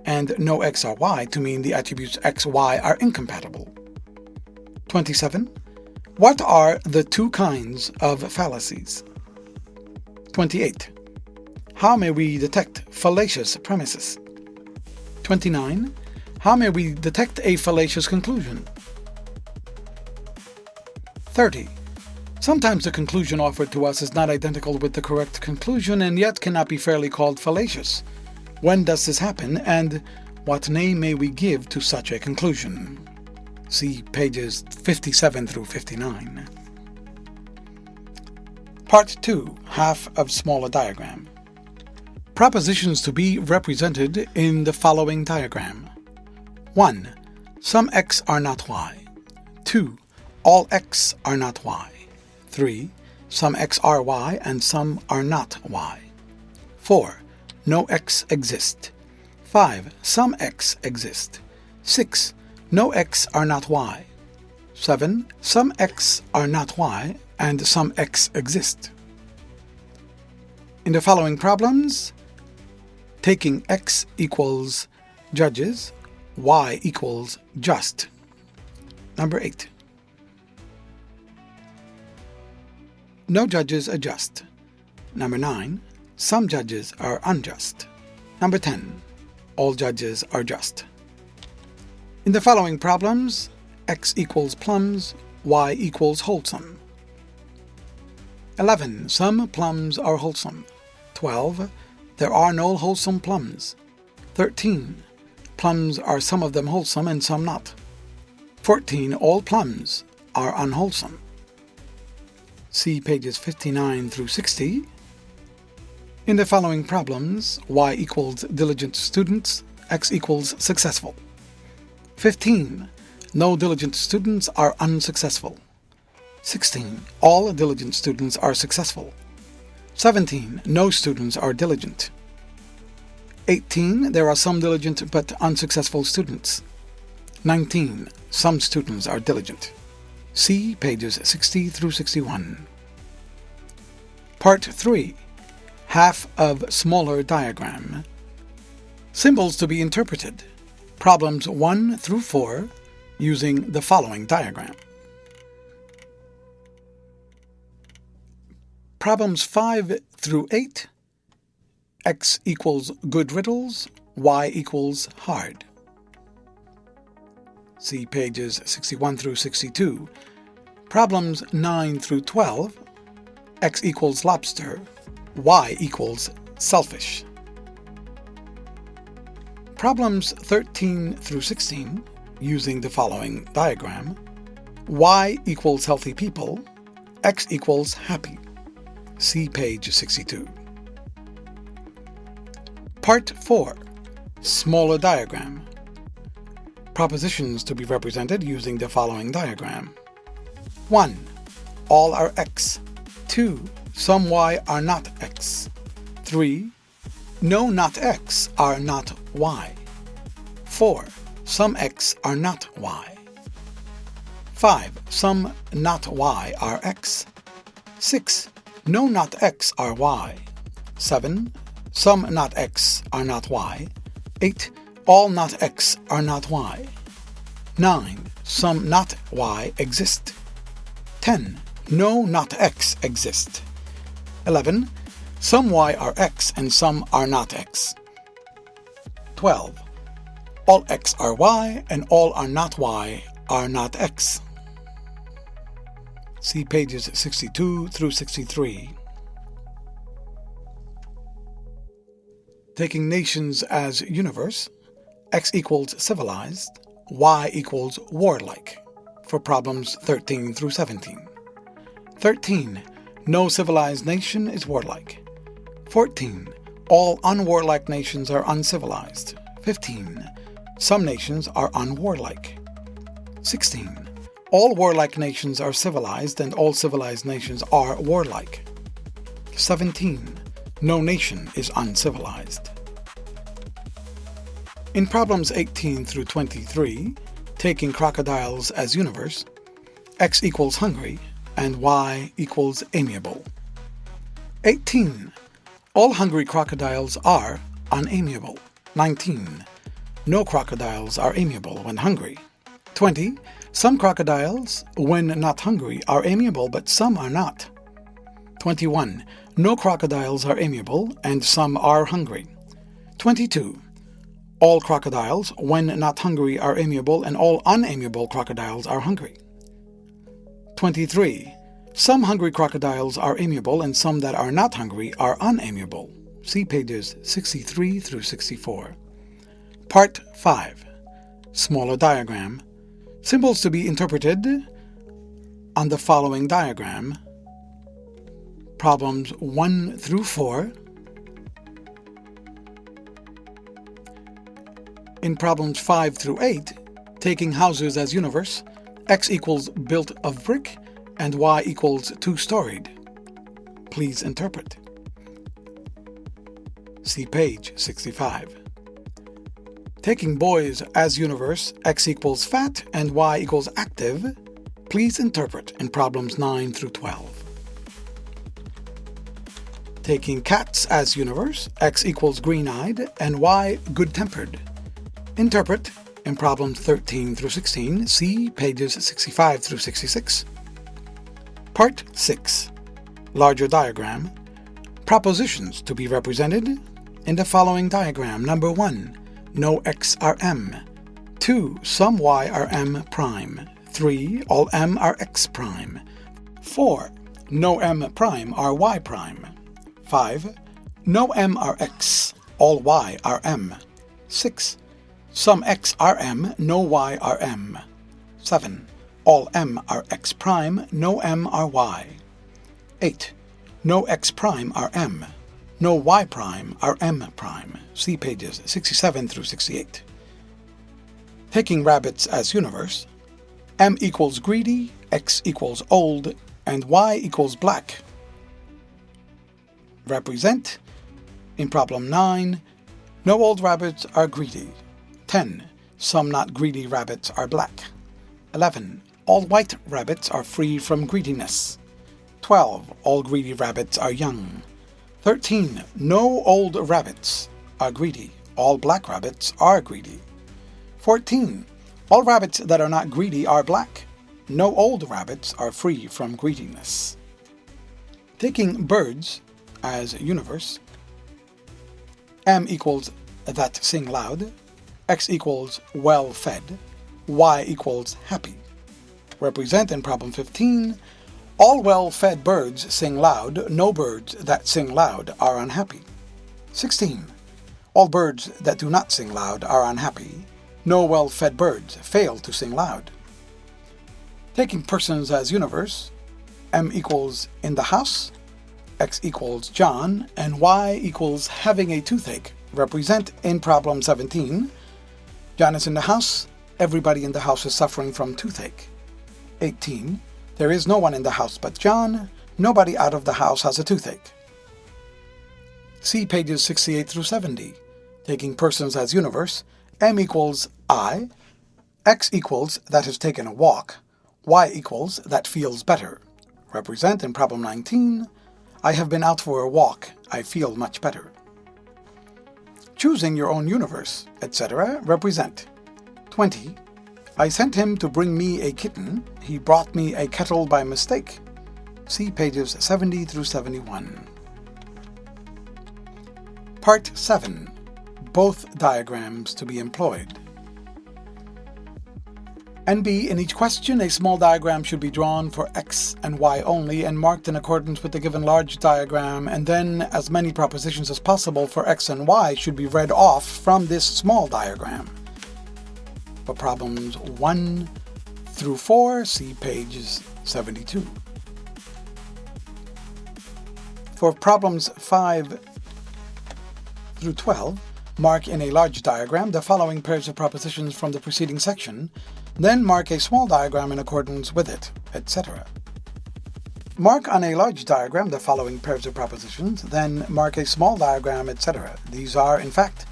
and no x are y to mean the attributes x, y are incompatible? 27. What are the two kinds of fallacies? 28. How may we detect fallacious premises? 29. How may we detect a fallacious conclusion? 30. Sometimes the conclusion offered to us is not identical with the correct conclusion and yet cannot be fairly called fallacious. When does this happen, and what name may we give to such a conclusion? See pages 57-59. Part 2. Half of smaller diagram. Propositions to be represented in the following diagram. 1. Some x are not y. 2. All x are not y. 3. Some x are y and some are not y. 4. No x exist. 5. Some x exist. 6. No x are not y. 7. Some x are not y and some x exist. In the following problems, taking x equals judges, y equals just. Number 8. No judges are just. Number 9. Some judges are unjust. Number 10. All judges are just. In the following problems, x equals plums, y equals wholesome. 11. Some plums are wholesome. 12. There are no wholesome plums. 13. Plums are some of them wholesome and some not. 14. All plums are unwholesome. See pages 59-60. In the following problems, y equals diligent students, x equals successful. 15. No diligent students are unsuccessful. 16. All diligent students are successful. 17. No students are diligent. 18. There are some diligent but unsuccessful students. 19. Some students are diligent. See pages 60-61. Part 3. Half of smaller diagram. Symbols to be interpreted. Problems 1 through 4. using the following diagram. Problems 5 through 8. X equals good riddles, Y equals hard. See pages 61 through 62. Problems 9 through 12. X equals lobster, Y equals selfish. Problems 13 through 16, using the following diagram. Y equals healthy people, X equals happy. See page 62. Part 4. Smaller diagram. Propositions to be represented using the following diagram. 1. All are X. 2. Some Y are not X. 3. No not X are not Y. 4. Some X are not Y. 5. Some not Y are X. 6. No not X are Y. 7. Some not X are not Y. 8. All not X are not Y. 9. Some not Y exist. 10. No not X exist. 11. Some Y are X and some are not X. 12. All X are Y and all are not Y are not X. See pages 62 through 63. Taking nations as universe, X equals civilized, Y equals warlike, for problems 13 through 17. 13. No civilized nation is warlike. 14. All unwarlike nations are uncivilized. 15. Some nations are unwarlike. 16. All warlike nations are civilized and all civilized nations are warlike. 17. No nation is uncivilized. In problems 18 through 23, taking crocodiles as universe, X equals hungry and Y equals amiable. 18. All hungry crocodiles are unamiable. 19. No crocodiles are amiable when hungry. 20. Some crocodiles, when not hungry, are amiable, but some are not. 21. No crocodiles are amiable, and some are hungry. 22. All crocodiles, when not hungry, are amiable, and all unamiable crocodiles are hungry. 23. Some hungry crocodiles are amiable, and some that are not hungry are unamiable. See pages 63 through 64. Part 5. Smaller diagram. Symbols to be interpreted on the following diagram. Problems 1 through 4. In problems 5 through 8, taking houses as universe, X equals built of brick and Y equals two-storied. Please interpret. See page 65. Taking boys as universe, X equals fat and Y equals active. Please interpret in problems 9 through 12. Taking cats as universe, X equals green-eyed and Y good-tempered. Interpret in problems 13 through 16. See pages 65 through 66. Part 6. Larger diagram. Propositions to be represented in the following diagram. Number 1. No X are M. 2. Some Y are M prime. 3. All M are X prime. 4. No M prime are Y prime. 5. No M are X. All Y are M. 6. Some X are M. No Y are M. 7. All M are X prime. No M are Y. 8. No X prime are M. No Y prime are M prime. See pages 67 through 68. Taking rabbits as universe, M equals greedy, X equals old, and Y equals black. Represent, in problem 9, no old rabbits are greedy. 10. Some not greedy rabbits are black. 11. All white rabbits are free from greediness. 12. All greedy rabbits are young. 13. No old rabbits are greedy. All black rabbits are greedy. 14. All rabbits that are not greedy are black. No old rabbits are free from greediness. Taking birds as universe, M equals that sing loud, X equals well fed, Y equals happy. Represent in problem 15, all well-fed birds sing loud, no birds that sing loud are unhappy. 16. All birds that do not sing loud are unhappy. No well-fed birds fail to sing loud. Taking persons as universe, M equals in the house, X equals John, and Y equals having a toothache. Represent in problem 17. John is in the house. Everybody in the house is suffering from toothache. 18. There is no one in the house but John. Nobody out of the house has a toothache. See pages 68 through 70. Taking persons as universe, M equals I, X equals that has taken a walk, Y equals that feels better. Represent in problem 19. I have been out for a walk. I feel much better. Choosing your own universe, etc. Represent. 20. I sent him to bring me a kitten. He brought me a kettle by mistake. See pages 70 through 71. Part 7. Both diagrams to be employed. NB. In each question, a small diagram should be drawn for X and Y only and marked in accordance with the given large diagram, and then as many propositions as possible for X and Y should be read off from this small diagram. For problems 1 through 4, see pages 72. For problems 5 through 12, mark in a large diagram the following pairs of propositions from the preceding section, then mark a small diagram in accordance with it, etc. Mark on a large diagram the following pairs of propositions, then mark a small diagram, etc. These are, in fact,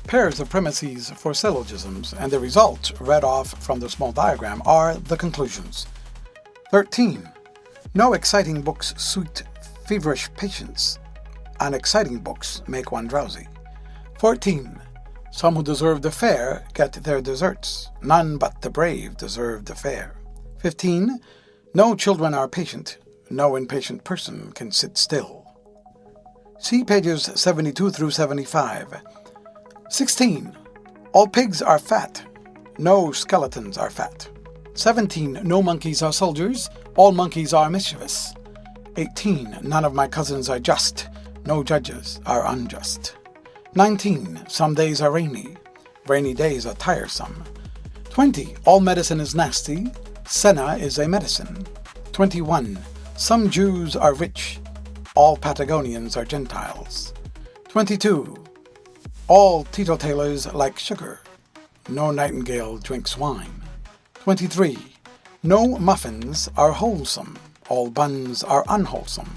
pairs of premises for syllogisms, and the results read off from the small diagram are the conclusions. 13. No exciting books suit feverish patience. Unexciting books make one drowsy. 14. Some who deserve the fair get their deserts. None but the brave deserve the fair. 15. No children are patient. No impatient person can sit still. See pages 72 through 75. 16. All pigs are fat. No skeletons are fat. 17. No monkeys are soldiers. All monkeys are mischievous. 18. None of my cousins are just. No judges are unjust. 19. Some days are rainy. Rainy days are tiresome. 20. All medicine is nasty. Senna is a medicine. 21. Some Jews are rich. All Patagonians are Gentiles. 22. All teetotalers like sugar. No nightingale drinks wine. 23. No muffins are wholesome. All buns are unwholesome.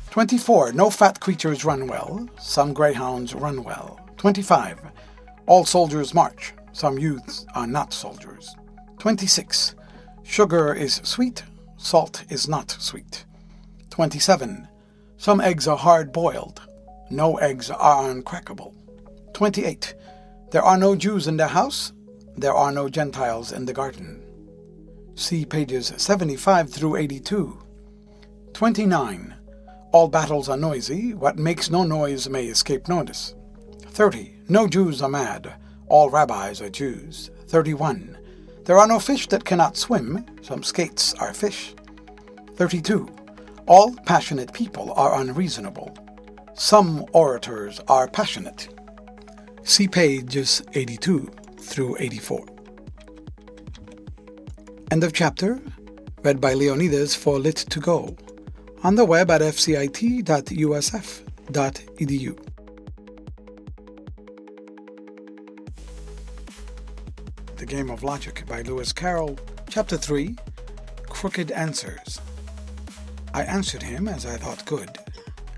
24. No fat creatures run well. Some greyhounds run well. 25. All soldiers march. Some youths are not soldiers. 26. Sugar is sweet. Salt is not sweet. 27. Some eggs are hard-boiled. No eggs are uncrackable. 28. There are no Jews in the house. There are no Gentiles in the garden. See pages 75 through 82. 29. All battles are noisy. What makes no noise may escape notice. 30. No Jews are mad. All rabbis are Jews. 31. There are no fish that cannot swim. Some skates are fish. 32. All passionate people are unreasonable. Some orators are passionate. See pages 82 through 84. End of chapter. Read by Leonidas for Lit2Go. On the web at fcit.usf.edu. The Game of Logic by Lewis Carroll, Chapter 3, Crooked Answers. I answered him as I thought good,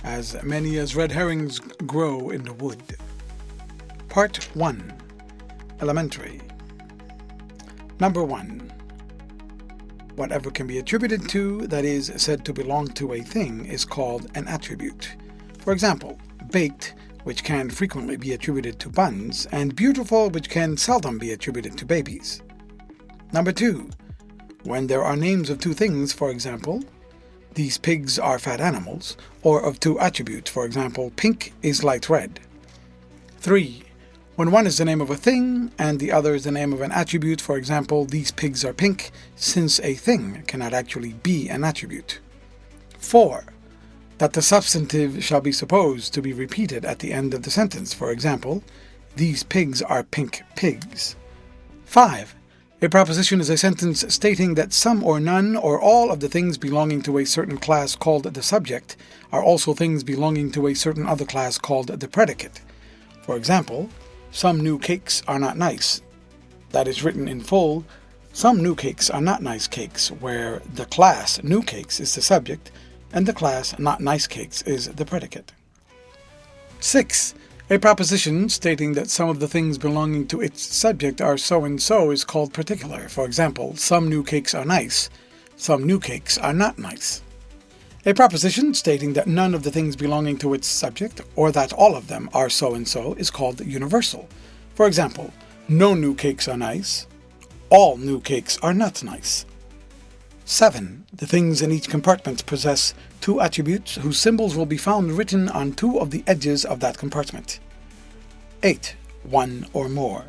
as many as red herrings grow in the wood. Part 1. Elementary. Number 1. Whatever can be attributed to, that is, said to belong to a thing, is called an attribute. For example, baked, which can frequently be attributed to buns, and beautiful, which can seldom be attributed to babies. Number 2. When there are names of two things, for example, these pigs are fat animals, or of two attributes, for example, pink is light red. 3. When one is the name of a thing and the other is the name of an attribute, for example, these pigs are pink, since a thing cannot actually be an attribute. 4. That the substantive shall be supposed to be repeated at the end of the sentence, for example, these pigs are pink pigs. 5. A proposition is a sentence stating that some or none or all of the things belonging to a certain class called the subject are also things belonging to a certain other class called the predicate. For example, some new cakes are not nice. That is written in full, some new cakes are not nice cakes, where the class new cakes is the subject and the class not nice cakes is the predicate. 6. A proposition stating that some of the things belonging to its subject are so and so is called particular. For example, some new cakes are nice, some new cakes are not nice. A proposition stating that none of the things belonging to its subject, or that all of them are so and so, is called universal. For example, no new cakes are nice, all new cakes are not nice. 7. The things in each compartment possess two attributes whose symbols will be found written on two of the edges of that compartment. 8. One or more.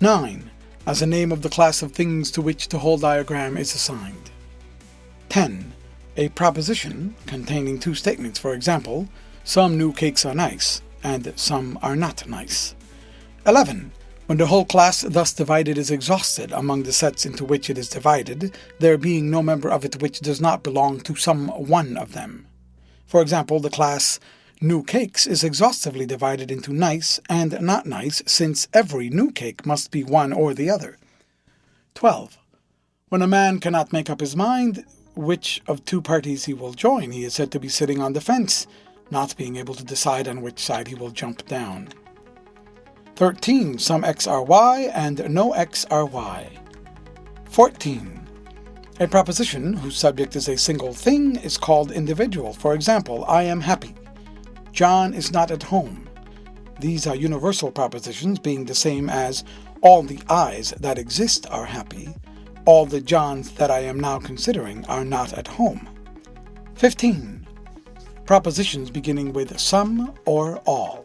9. As a name of the class of things to which the whole diagram is assigned. 10. A proposition containing two statements, for example, some new cakes are nice, and some are not nice. 11. When the whole class thus divided is exhausted among the sets into which it is divided, there being no member of it which does not belong to some one of them. For example, the class new cakes is exhaustively divided into nice and not nice, since every new cake must be one or the other. 12. When a man cannot make up his mind which of two parties he will join, he is said to be sitting on the fence, not being able to decide on which side he will jump down. 13. Some x are y and no x are y. 14. A proposition whose subject is a single thing is called individual. For example, I am happy. John is not at home. These are universal propositions, being the same as all the I's that exist are happy. All the Johns that I am now considering are not at home. 15. Propositions beginning with some or all.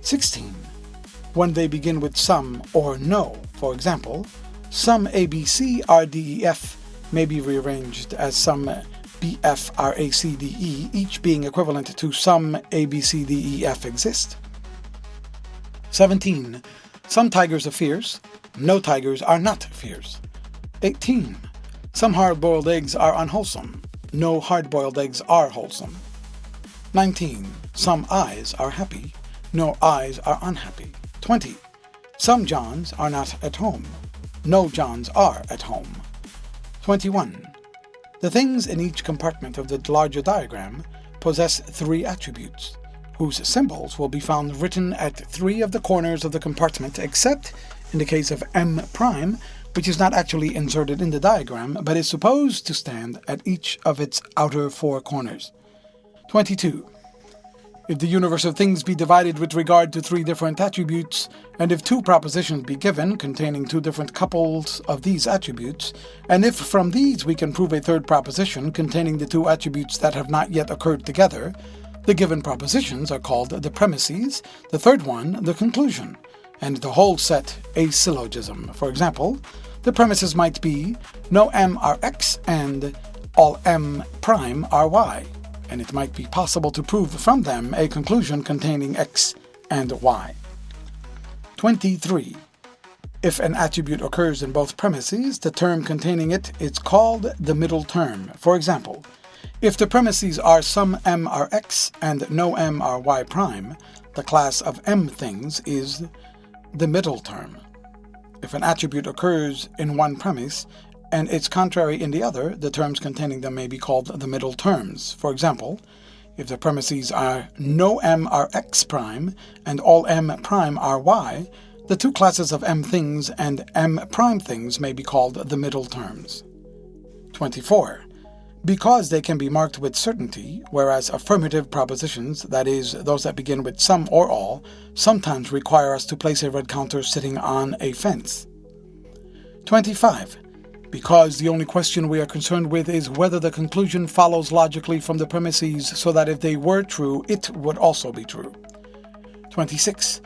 16. When they begin with some or no. For example, some ABC are DEF may be rearranged as some BF are ACDE, each being equivalent to some ABCDEF exist. 17. Some tigers are fierce, no tigers are not fierce. 18. Some hard-boiled eggs are unwholesome, no hard-boiled eggs are wholesome. 19. Some eyes are happy, no eyes are unhappy. 20. Some Johns are not at home, no Johns are at home. 21. The things in each compartment of the larger diagram possess three attributes, whose symbols will be found written at three of the corners of the compartment, except in the case of M', which is not actually inserted in the diagram, but is supposed to stand at each of its outer four corners. 22. If the universe of things be divided with regard to three different attributes, and if two propositions be given containing two different couples of these attributes, and if from these we can prove a third proposition containing the two attributes that have not yet occurred together, the given propositions are called the premises, the third one the conclusion, and the whole set a syllogism. For example, the premises might be no M are X and all M' are Y, and it might be possible to prove from them a conclusion containing X and Y. 23. If an attribute occurs in both premises, the term containing it is called the middle term. For example, if the premises are some M are X and no M are Y', the class of M things is the middle term. If an attribute occurs in one premise and its contrary in the other, the terms containing them may be called the middle terms. For example, if the premises are no M are X' and all M' are Y, the two classes of M things and M' things may be called the middle terms. 24. Because they can be marked with certainty, whereas affirmative propositions, that is, those that begin with some or all, sometimes require us to place a red counter sitting on a fence. 25. because the only question we are concerned with is whether the conclusion follows logically from the premises so that if they were true, it would also be true. 26.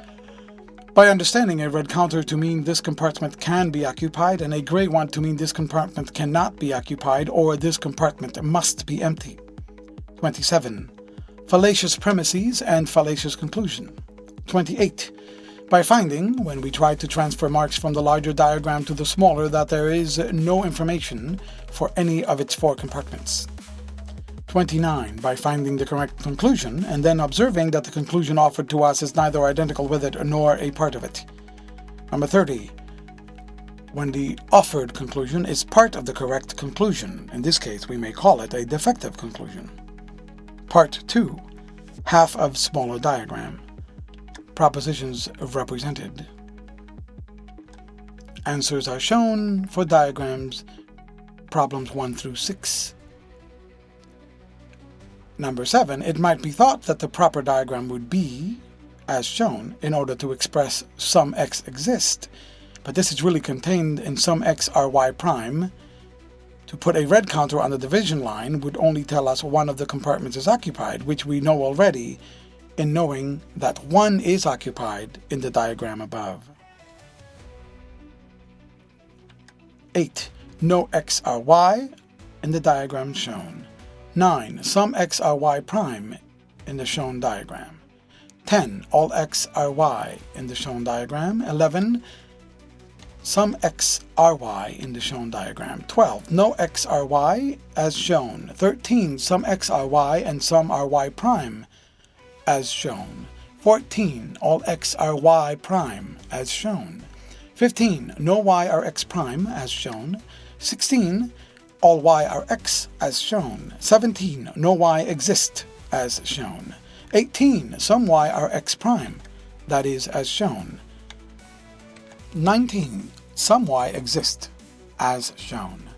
By understanding a red counter to mean this compartment can be occupied and a gray one to mean this compartment cannot be occupied or this compartment must be empty. 27. Fallacious premises and fallacious conclusion. 28. By finding, when we try to transfer marks from the larger diagram to the smaller, that there is no information for any of its 4 compartments. 29. By finding the correct conclusion and then observing that the conclusion offered to us is neither identical with it nor a part of it. Number 30. When the offered conclusion is part of the correct conclusion. In this case, we may call it a defective conclusion. Part 2. Half of smaller diagram. Propositions represented. Answers are shown for diagrams problems 1 through 6. Number 7, it might be thought that the proper diagram would be as shown in order to express some x exist, but this is really contained in some x are y prime. To put a red counter on the division line would only tell us one of the compartments is occupied, which we know already in knowing that one is occupied in the diagram above. 8. No x are y in the diagram shown. 9. Some x are y prime in the shown diagram. 10. All x are y in the shown diagram. 11. Some x are y in the shown diagram. 12. No x are y as shown. 13. Some x are y and some are y prime as shown. 14. All x are y prime as shown. 15. No y are x prime as shown. 16. All y are x as shown. 17. No y exist as shown. 18. Some y are x prime, that is, as shown. 19. Some y exist as shown.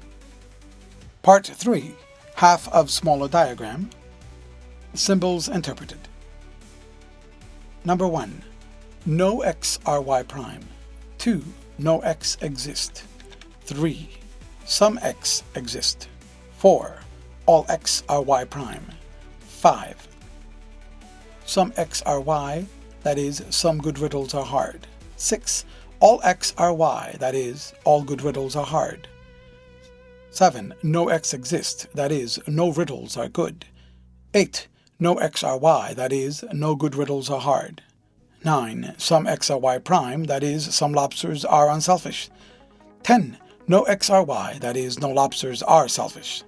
Part 3. Half of smaller diagram. Symbols interpreted. Number 1. No x are y prime. 2. No x exist. 3. Some x exist. 4. All x are y prime. 5. Some x are y, that is, some good riddles are hard. 6. All x are y, that is, all good riddles are hard. 7. No x exist, that is, no riddles are good. 8. No x are y, that is, no good riddles are hard. 9. Some x are y prime, that is, some lobsters are unselfish. 10. No x are y, that is, no lobsters are selfish.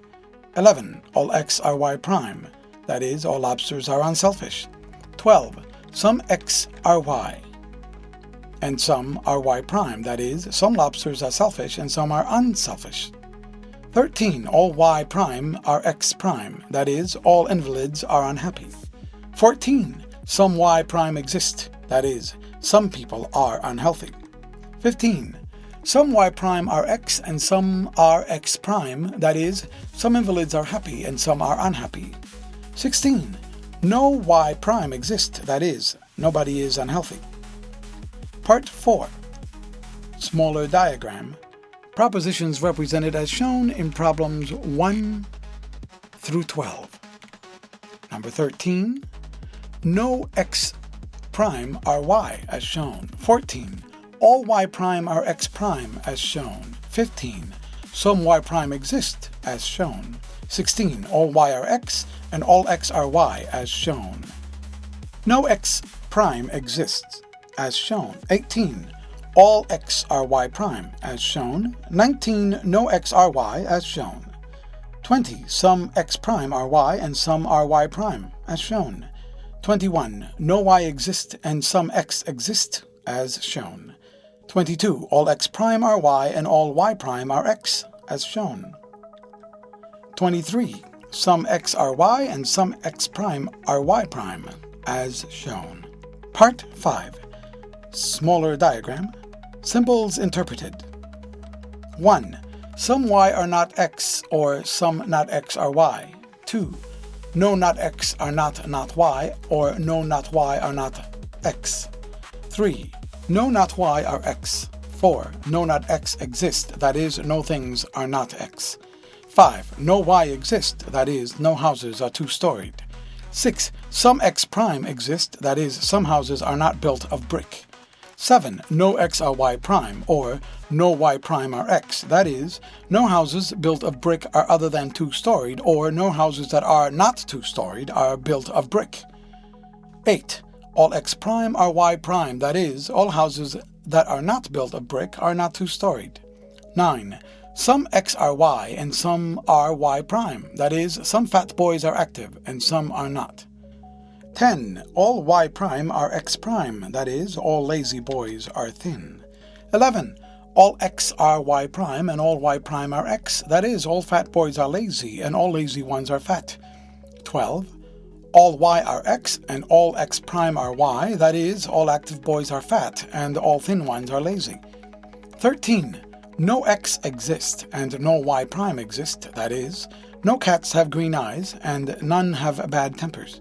11. All x are y prime, that is, all lobsters are unselfish. 12. Some x are y, and some are y prime, that is, some lobsters are selfish and some are unselfish. 13. All y prime are x prime, that is, all invalids are unhappy. 14. Some y prime exist, that is, some people are unhealthy. 15. Some y prime are x and some are x prime, that is, some invalids are happy and some are unhappy. 16. No y prime exist, that is, nobody is unhealthy. Part 4. Smaller diagram. Propositions represented as shown in problems 1 through 12. Number 13. No x prime are y as shown. 14. All y prime are x prime as shown. 15. Some y prime exist as shown. 16. All y are x and all x are y as shown. No x prime exists as shown. 18. All x are y prime as shown. 19. No x are y as shown. 20. Some x prime are y and some are y prime as shown. 21. No y exist and some x exist as shown. 22. All x prime are y and all y prime are x as shown. 23. Some x are y and some x prime are y prime as shown. Part 5. Smaller diagram. Symbols interpreted. 1. Some y are not x or some not x are y. 2. No not x are not y or no not y are not x. 3. No not y are x. 4. No not x exist, that is, no things are not x. 5. No y exist, that is, no houses are two-storied. 6. Some x prime exist, that is, some houses are not built of brick. 7. No x are y prime, or no y prime are x, that is, no houses built of brick are other than two-storied, or no houses that are not two-storied are built of brick. 8. All x prime are y prime, that is, all houses that are not built of brick are not two-storied. 9. Some x are y and some are y prime, that is, some fat boys are active and some are not. 10. All y prime are x prime, that is, all lazy boys are thin. 11. All x are y prime and all y prime are x, that is, all fat boys are lazy and all lazy ones are fat. 12. All y are x and all x prime are y, that is, all active boys are fat and all thin ones are lazy. 13. No x exist and no y prime exist, that is, no cats have green eyes and none have bad tempers.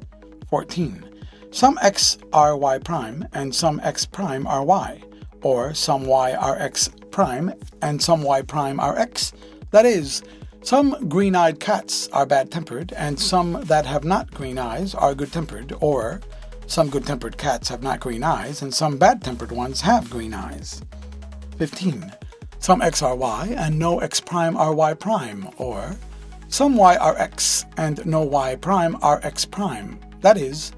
14. Some x are y prime and some x prime are y, or some y are x prime and some y prime are x, that is, some green-eyed cats are bad-tempered and some that have not green eyes are good-tempered, or some good-tempered cats have not green eyes and some bad-tempered ones have green eyes. 15. Some x are y and no x prime are y prime, or some y are x and no y prime are x prime, that is,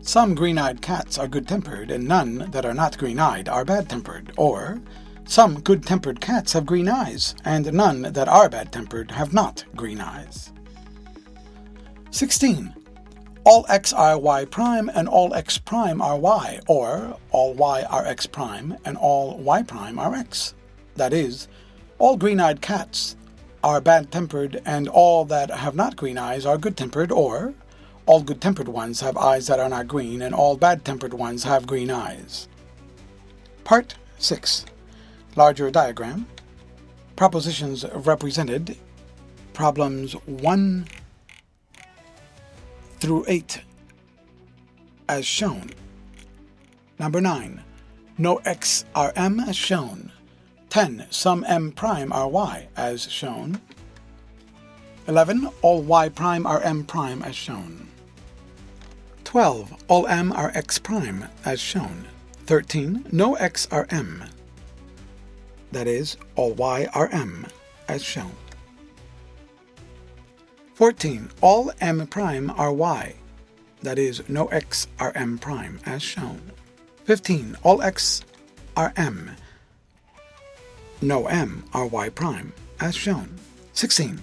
some green-eyed cats are good-tempered and none that are not green-eyed are bad-tempered, or some good-tempered cats have green eyes, and none that are bad-tempered have not green eyes. 16. All x are y prime and all x prime are y, or all y are x prime and all y prime are x. That is, all green-eyed cats are bad-tempered and all that have not green eyes are good-tempered, or all good-tempered ones have eyes that are not green and all bad-tempered ones have green eyes. Part 6. Larger diagram. Propositions represented. Problems 1 through 8 as shown. Number 9. No x are m as shown. 10. Some m prime are y as shown. 11. All y prime are m prime as shown. 12. All m are x prime as shown. 13. No x are m. That is, all y are m, as shown. 14. All m prime are y. That is, no x are m prime, as shown. 15. All x are m. No m are y prime, as shown. 16.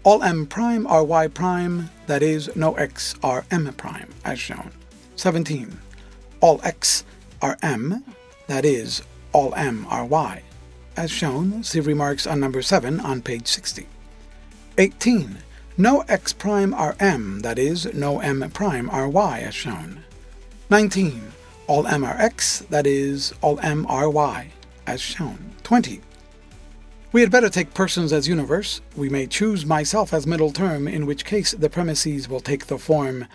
All m prime are y prime. That is, no x are m prime, as shown. 17. All x are m. That is, all m are y, as shown. See remarks on number 7 on page 60. 18. No x prime are m, that is, no m prime are y, as shown. 19. All m are x, that is, all m are y, as shown. 20. We had better take persons as universe. We may choose myself as middle term, in which case the premises will take the form,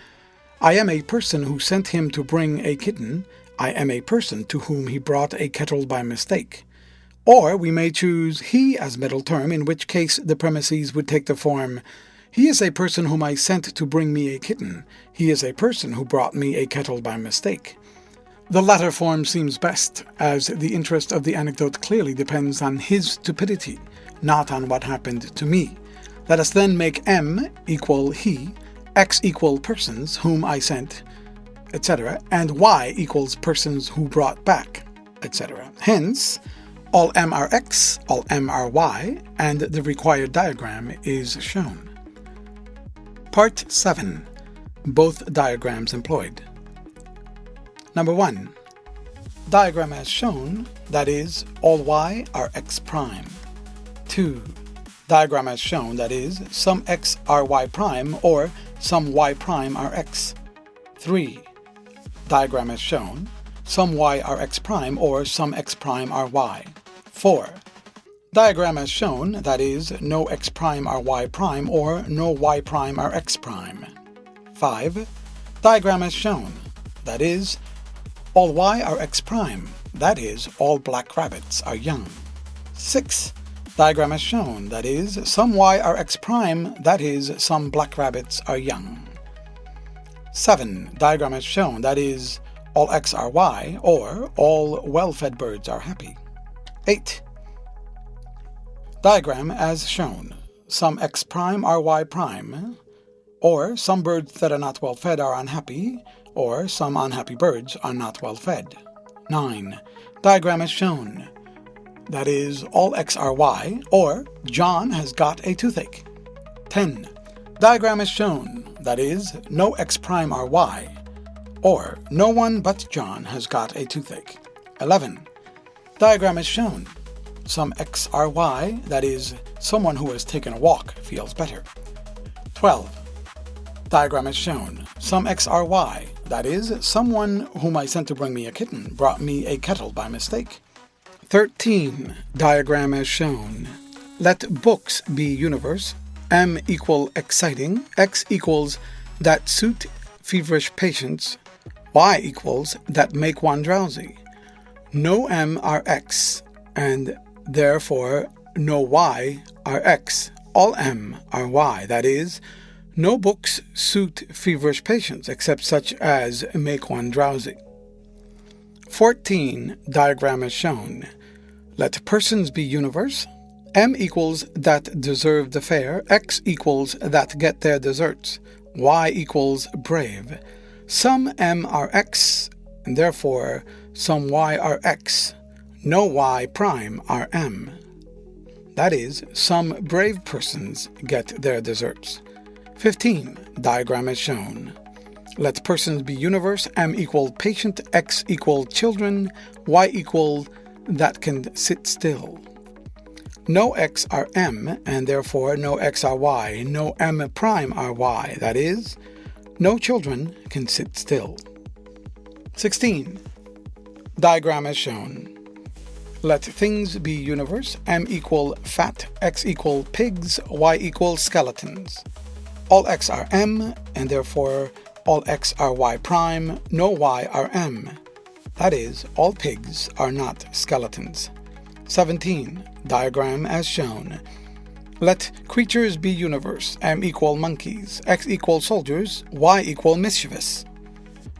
I am a person who sent him to bring a kitten. I am a person to whom he brought a kettle by mistake. Or we may choose he as middle term, in which case the premises would take the form, he is a person whom I sent to bring me a kitten. He is a person who brought me a kettle by mistake. The latter form seems best, as the interest of the anecdote clearly depends on his stupidity, not on what happened to me. Let us then make m equal he, x equal persons whom I sent, etc., and y equals persons who brought back, etc. Hence, all m are x, all m are y, and the required diagram is shown. Part 7. Both diagrams employed. Number 1. Diagram as shown, that is, all y are x prime. 2. Diagram as shown, that is, some x are y prime, or some y prime are x. 3. Diagram as shown, some y are x prime, or some x prime are y. 4. Diagram as shown, that is, no x prime are y prime, or no y prime are x prime. 5. Diagram as shown, that is, all y are x prime, that is, all black rabbits are young. 6. Diagram as shown, that is, some y are x prime, that is, some black rabbits are young. 7. Diagram as shown, that is, all x are y, or all well-fed birds are happy. 8. Diagram as shown, some x prime are y prime, or some birds that are not well-fed are unhappy, or some unhappy birds are not well-fed. 9. Diagram as shown, that is, all x are y, or John has got a toothache. 10. Diagram as shown, that is, no x prime are y, or no one but John has got a toothache. 11. Diagram as shown, some x are y, that is, someone who has taken a walk feels better. 12. Diagram as shown, some x are y, that is, someone whom I sent to bring me a kitten brought me a kettle by mistake. 13. Diagram as shown, let books be universe, m equal exciting, x equals that suit feverish patients, y equals that make one drowsy. No m are x, and therefore no y are x. All m are y, that is, no books suit feverish patients except such as make one drowsy. 14. Diagram as shown, let persons be universe, m equals that deserve the fare, x equals that get their deserts, y equals brave. Some m are x, and therefore some y are x. No y prime are m. That is, some brave persons get their deserts. 15. Diagram as shown, let persons be universe, m equal patient, x equal children, y equal that can sit still. No x are m, and therefore no x are y. No m prime are y, that is, no children can sit still. 16. Diagram as shown, let things be universe, m equal fat, x equal pigs, y equal skeletons. All x are m, and therefore all x are y prime, no y are m. That is, all pigs are not skeletons. 17. Diagram as shown, let creatures be universe, m equal monkeys, x equal soldiers, y equal mischievous.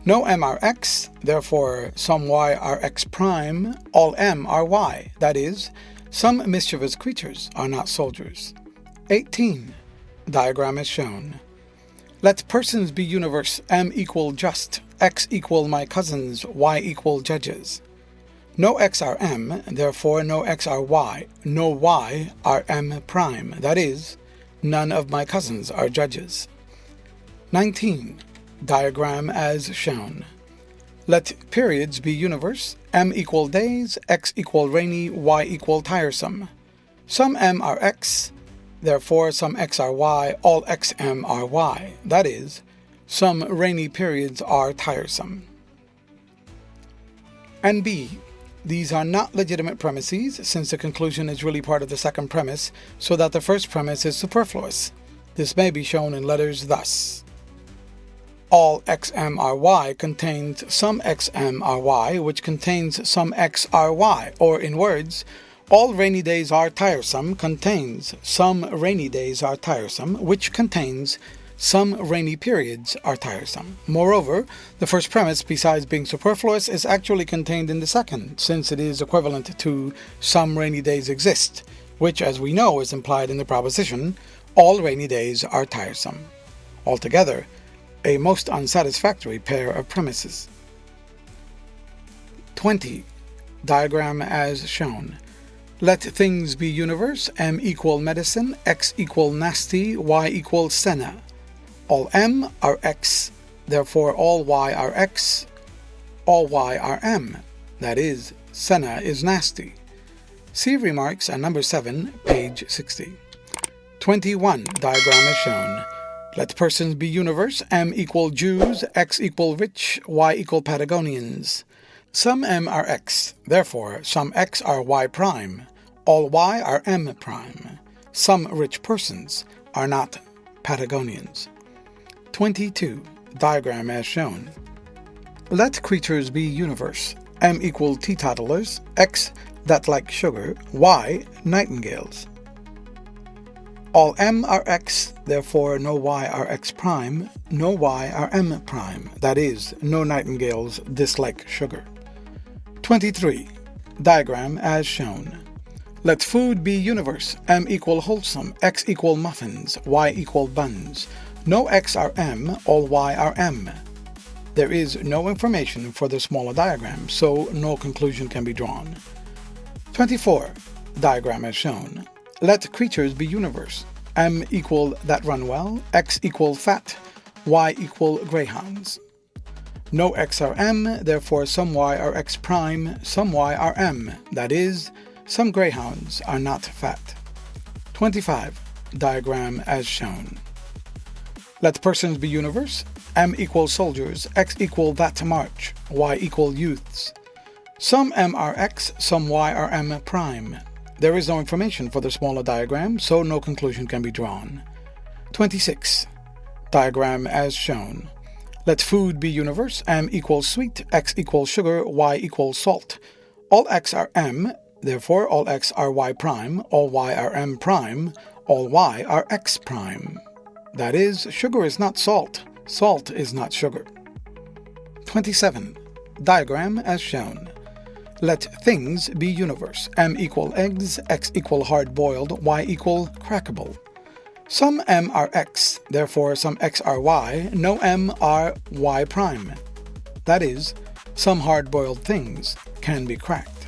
No m are x, therefore some y are x prime, all m are y, that is, some mischievous creatures are not soldiers. 18. Diagram as shown, let persons be universe, m equal just, x equal my cousins, y equal judges. No x are m, therefore no x are y, no y are m prime, that is, none of my cousins are judges. 19. Diagram as shown, let periods be universe, m equal days, x equal rainy, y equal tiresome. Some m are x, therefore some x are y, all xm are y, that is, some rainy periods are tiresome. And b. These are not legitimate premises, since the conclusion is really part of the second premise, so that the first premise is superfluous. This may be shown in letters thus. All xm are y contains some xm are y, which contains some x are y, or in words, all rainy days are tiresome contains some rainy days are tiresome, which contains some rainy periods are tiresome. Moreover, the first premise, besides being superfluous, is actually contained in the second, since it is equivalent to some rainy days exist, which, as we know, is implied in the proposition, all rainy days are tiresome. Altogether, a most unsatisfactory pair of premises. 20. Diagram as shown, let things be universe, m equal medicine, x equal nasty, y equal senna. All m are x, therefore all y are x, all y are m, that is, senna is nasty. See remarks on number 7, page 60. 21. Diagram as shown, let persons be universe, m equal Jews, x equal rich, y equal Patagonians. Some m are x, therefore some x are y prime, all y are m prime. Some rich persons are not Patagonians. 22. Diagram as shown, let creatures be universe, M equal teetotalers, X that like sugar, Y nightingales. All M are X, therefore no Y are X prime, no Y are M prime, that is, no nightingales dislike sugar. 23. Diagram as shown. Let food be universe, M equal wholesome, X equal muffins, Y equal buns. No X are M, all Y are M. There is no information for the smaller diagram, so no conclusion can be drawn. 24. Diagram as shown. Let creatures be universe. M equal that run well, X equal fat, Y equal greyhounds. No X are M, therefore some Y are X prime, some Y are M, that is, some greyhounds are not fat. 25. Diagram as shown. Let persons be universe. M equal soldiers, X equal that to march, Y equal youths. Some M are X, some Y are M prime. There is no information for the smaller diagram, so no conclusion can be drawn. 26. Diagram as shown. Let food be universe. M equals sweet, X equals sugar, Y equals salt. All X are M, therefore all X are Y prime, all Y are M prime, all Y are X prime. That is, sugar is not salt, salt is not sugar. 27. Diagram as shown. Let things be universe. M equal eggs, X equal hard-boiled, Y equal crackable. Some M are X, therefore some X are Y, no M are Y prime. That is, some hard-boiled things can be cracked.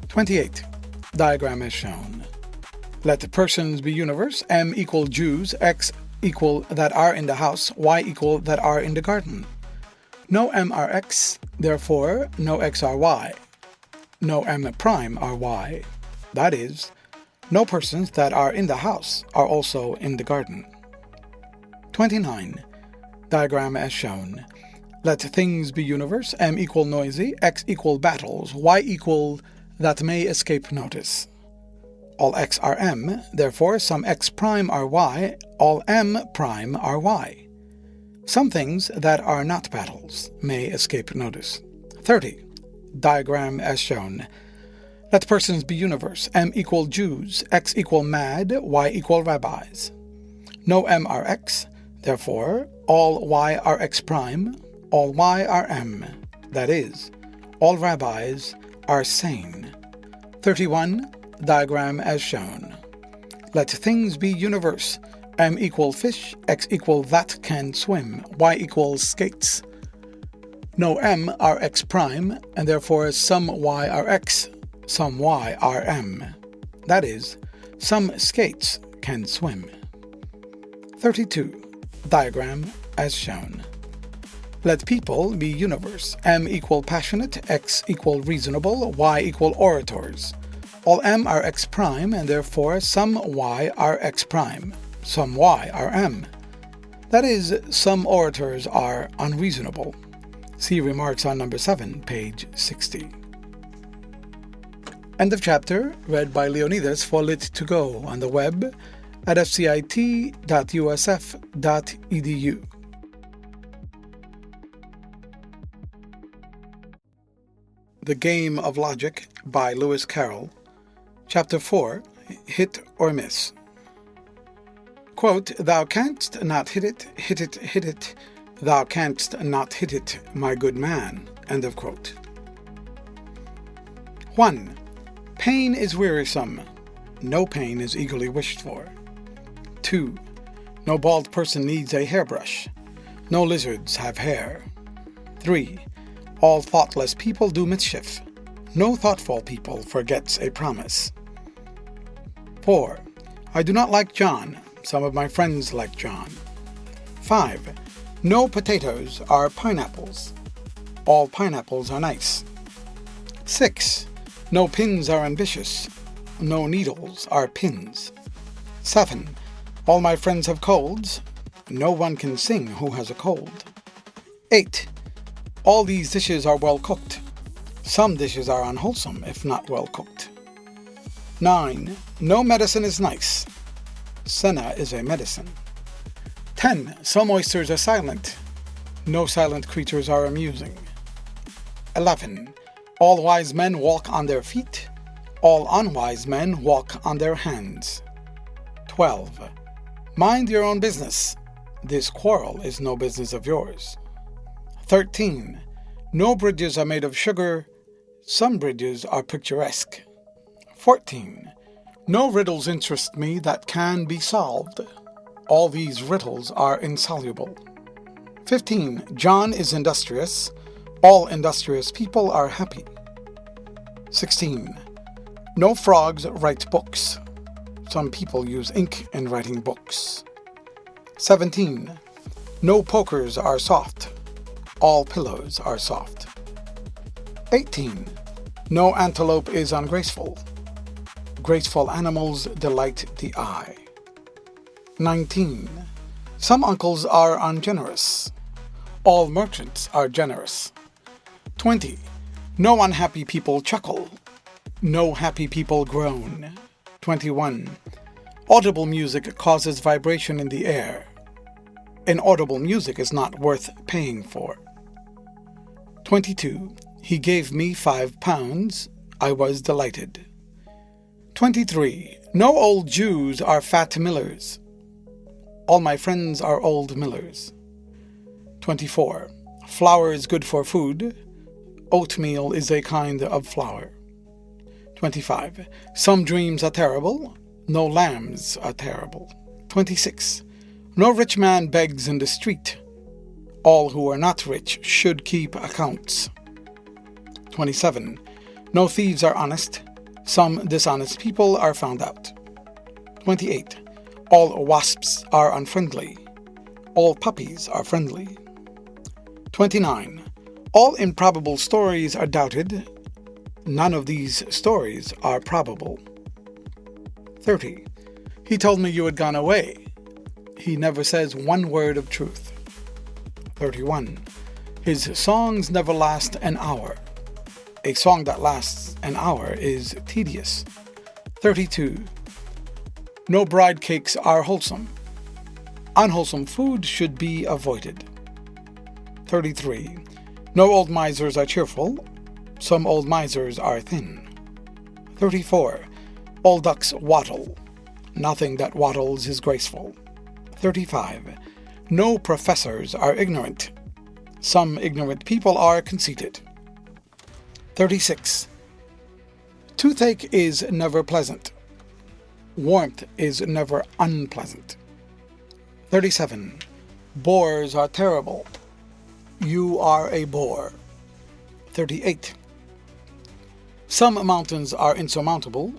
28. Diagram as shown. Let persons be universe. M equal Jews, X equal that are in the house, Y equal that are in the garden. No M are X, therefore no X are Y. No M prime are Y. That is, no persons that are in the house are also in the garden. 29. Diagram as shown. Let things be universe. M equal noisy, X equal battles, Y equal that may escape notice. All X are M, therefore some X prime are Y, all M prime are Y. Some things that are not battles may escape notice. 30. Diagram as shown. Let persons be universe. M equal Jews, X equal mad, Y equal rabbis. No M are X, therefore all Y are X prime, all Y are M. That is, all rabbis are sane. 31. Diagram as shown. Let things be universe. M equal fish, X equal that can swim, Y equals skates. No M are X prime, and therefore some Y are X, some Y are M. That is, some skates can swim. 32. Diagram as shown. Let people be universe. M equal passionate, X equal reasonable, Y equal orators. All M are X prime, and therefore some Y are X prime, some Y are M. That is, some orators are unreasonable. See remarks on number 7, page 60. End of chapter, read by Leonidas for Lit2Go on the web at fcit.usf.edu. The Game of Logic by Lewis Carroll. Chapter 4, Hit or Miss. Quote, "Thou canst not hit it, hit it, hit it. Thou canst not hit it, my good man." End of quote. 1. Pain is wearisome. No pain is eagerly wished for. 2. No bald person needs a hairbrush. No lizards have hair. 3. All thoughtless people do mischief. No thoughtful people forgets a promise. 4. I do not like John. Some of my friends like John. 5. No potatoes are pineapples. All pineapples are nice. 6. No pins are ambitious. No needles are pins. 7. All my friends have colds. No one can sing who has a cold. 8. All these dishes are well cooked. Some dishes are unwholesome if not well cooked. 9. No medicine is nice. Senna is a medicine. 10. Some oysters are silent. No silent creatures are amusing. 11. All wise men walk on their feet. All unwise men walk on their hands. 12. Mind your own business. This quarrel is no business of yours. 13. No bridges are made of sugar. Some bridges are picturesque. 14. No riddles interest me that can be solved. All these riddles are insoluble. 15. John is industrious. All industrious people are happy. 16. No frogs write books. Some people use ink in writing books. 17. No pokers are soft. All pillows are soft. 18. No antelope is ungraceful. Graceful animals delight the eye. 19. Some uncles are ungenerous. All merchants are generous. 20. No unhappy people chuckle. No happy people groan. 21. Audible music causes vibration in the air. Inaudible music is not worth paying for. 22. He gave me £5. I was delighted. 23. No old Jews are fat millers. All my friends are old millers. 24. Flour is good for food. Oatmeal is a kind of flour. 25. Some dreams are terrible. No lambs are terrible. 26. No rich man begs in the street. All who are not rich should keep accounts. 27. No thieves are honest. Some dishonest people are found out. 28. All wasps are unfriendly. All puppies are friendly. 29. All improbable stories are doubted. None of these stories are probable. 30. He told me you had gone away. He never says one word of truth. 31. His songs never last an hour. A song that lasts an hour is tedious. 32. No bride cakes are wholesome. Unwholesome food should be avoided. 33. No old misers are cheerful. Some old misers are thin. 34. All ducks waddle. Nothing that waddles is graceful. 35. No professors are ignorant. Some ignorant people are conceited. 36. Toothache is never pleasant. Warmth is never unpleasant. 37. Bores are terrible. You are a bore. 38. Some mountains are insurmountable.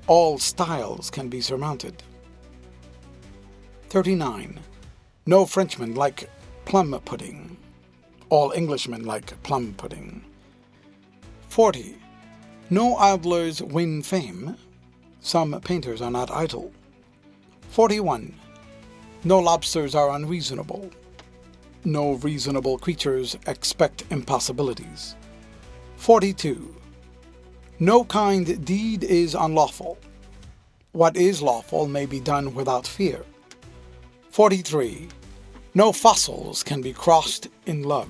All stiles can be surmounted. 39. No Frenchman like plum pudding. All Englishmen like plum pudding. 40. No idlers win fame. Some painters are not idle. 41. No lobsters are unreasonable. No reasonable creatures expect impossibilities. 42. No kind deed is unlawful. What is lawful may be done without fear. 43. No fossils can be crossed in love.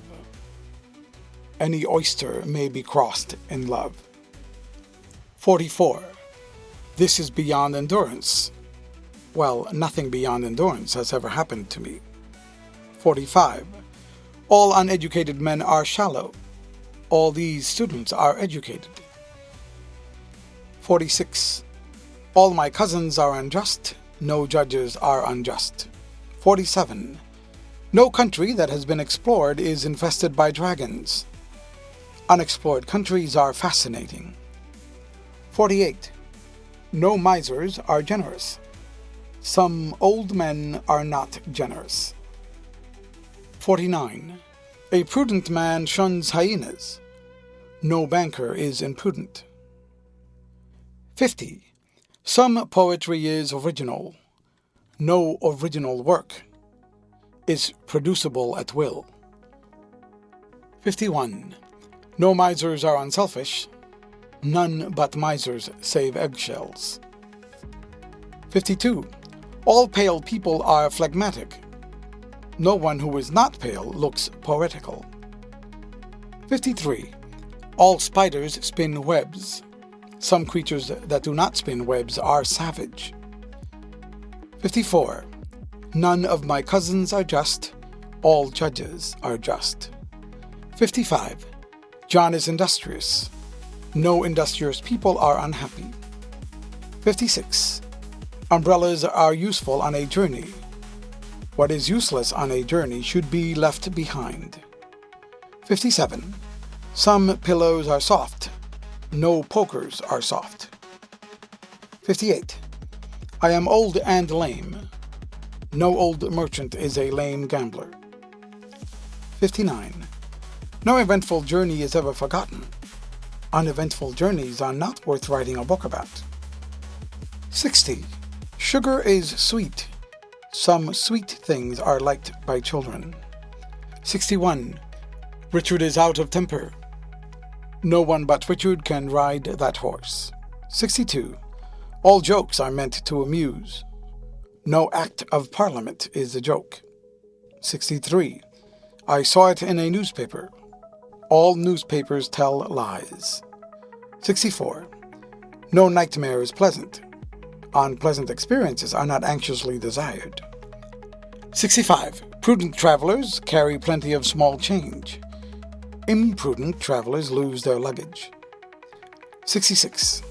Any oyster may be crossed in love. 44. This is beyond endurance. Well, nothing beyond endurance has ever happened to me. 45. All uneducated men are shallow. All these students are educated. 46. All my cousins are unjust. No judges are unjust. 47. No country that has been explored is infested by dragons. Unexplored countries are fascinating. 48. No misers are generous. Some old men are not generous. 49. A prudent man shuns hyenas. No banker is imprudent. 50. Some poetry is original. No original work is producible at will. 51. No misers are unselfish. None but misers save eggshells. 52. All pale people are phlegmatic. No one who is not pale looks poetical. 53. All spiders spin webs. Some creatures that do not spin webs are savage. 54. None of my cousins are just. All judges are just. 55. John is industrious. No industrious people are unhappy. 56. Umbrellas are useful on a journey. What is useless on a journey should be left behind. 57. Some pillows are soft. No pokers are soft. 58. I am old and lame. No old merchant is a lame gambler. 59. No eventful journey is ever forgotten. Uneventful journeys are not worth writing a book about. 60. Sugar is sweet. Some sweet things are liked by children. 61. Richard is out of temper. No one but Richard can ride that horse. 62. All jokes are meant to amuse. No act of Parliament is a joke. 63. I saw it in a newspaper. All newspapers tell lies. 64. No nightmare is pleasant. Unpleasant experiences are not anxiously desired. 65. Prudent travelers carry plenty of small change. Imprudent travelers lose their luggage. 66.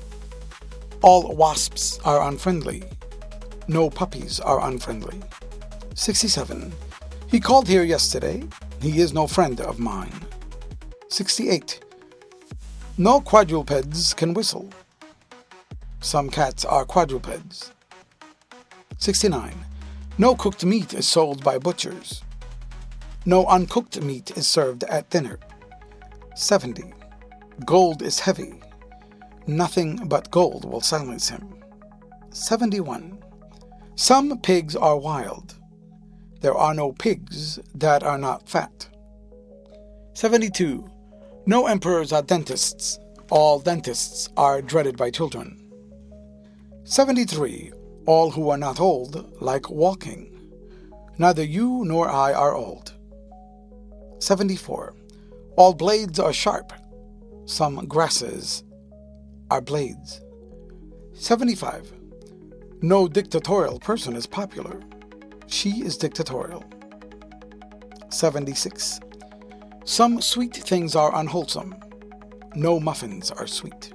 All wasps are unfriendly. No puppies are unfriendly. 67. He called here yesterday. He is no friend of mine. 68. No quadrupeds can whistle. Some cats are quadrupeds. 69. No cooked meat is sold by butchers. No uncooked meat is served at dinner. 70. Gold is heavy. Nothing but gold will silence him. 71. Some pigs are wild. There are no pigs that are not fat. 72. No emperors are dentists. All dentists are dreaded by children. 73. All who are not old like walking. Neither you nor I are old. 74. All blades are sharp. Some grasses are blades. 75. No dictatorial person is popular. She is dictatorial. 76. Some sweet things are unwholesome. No muffins are sweet.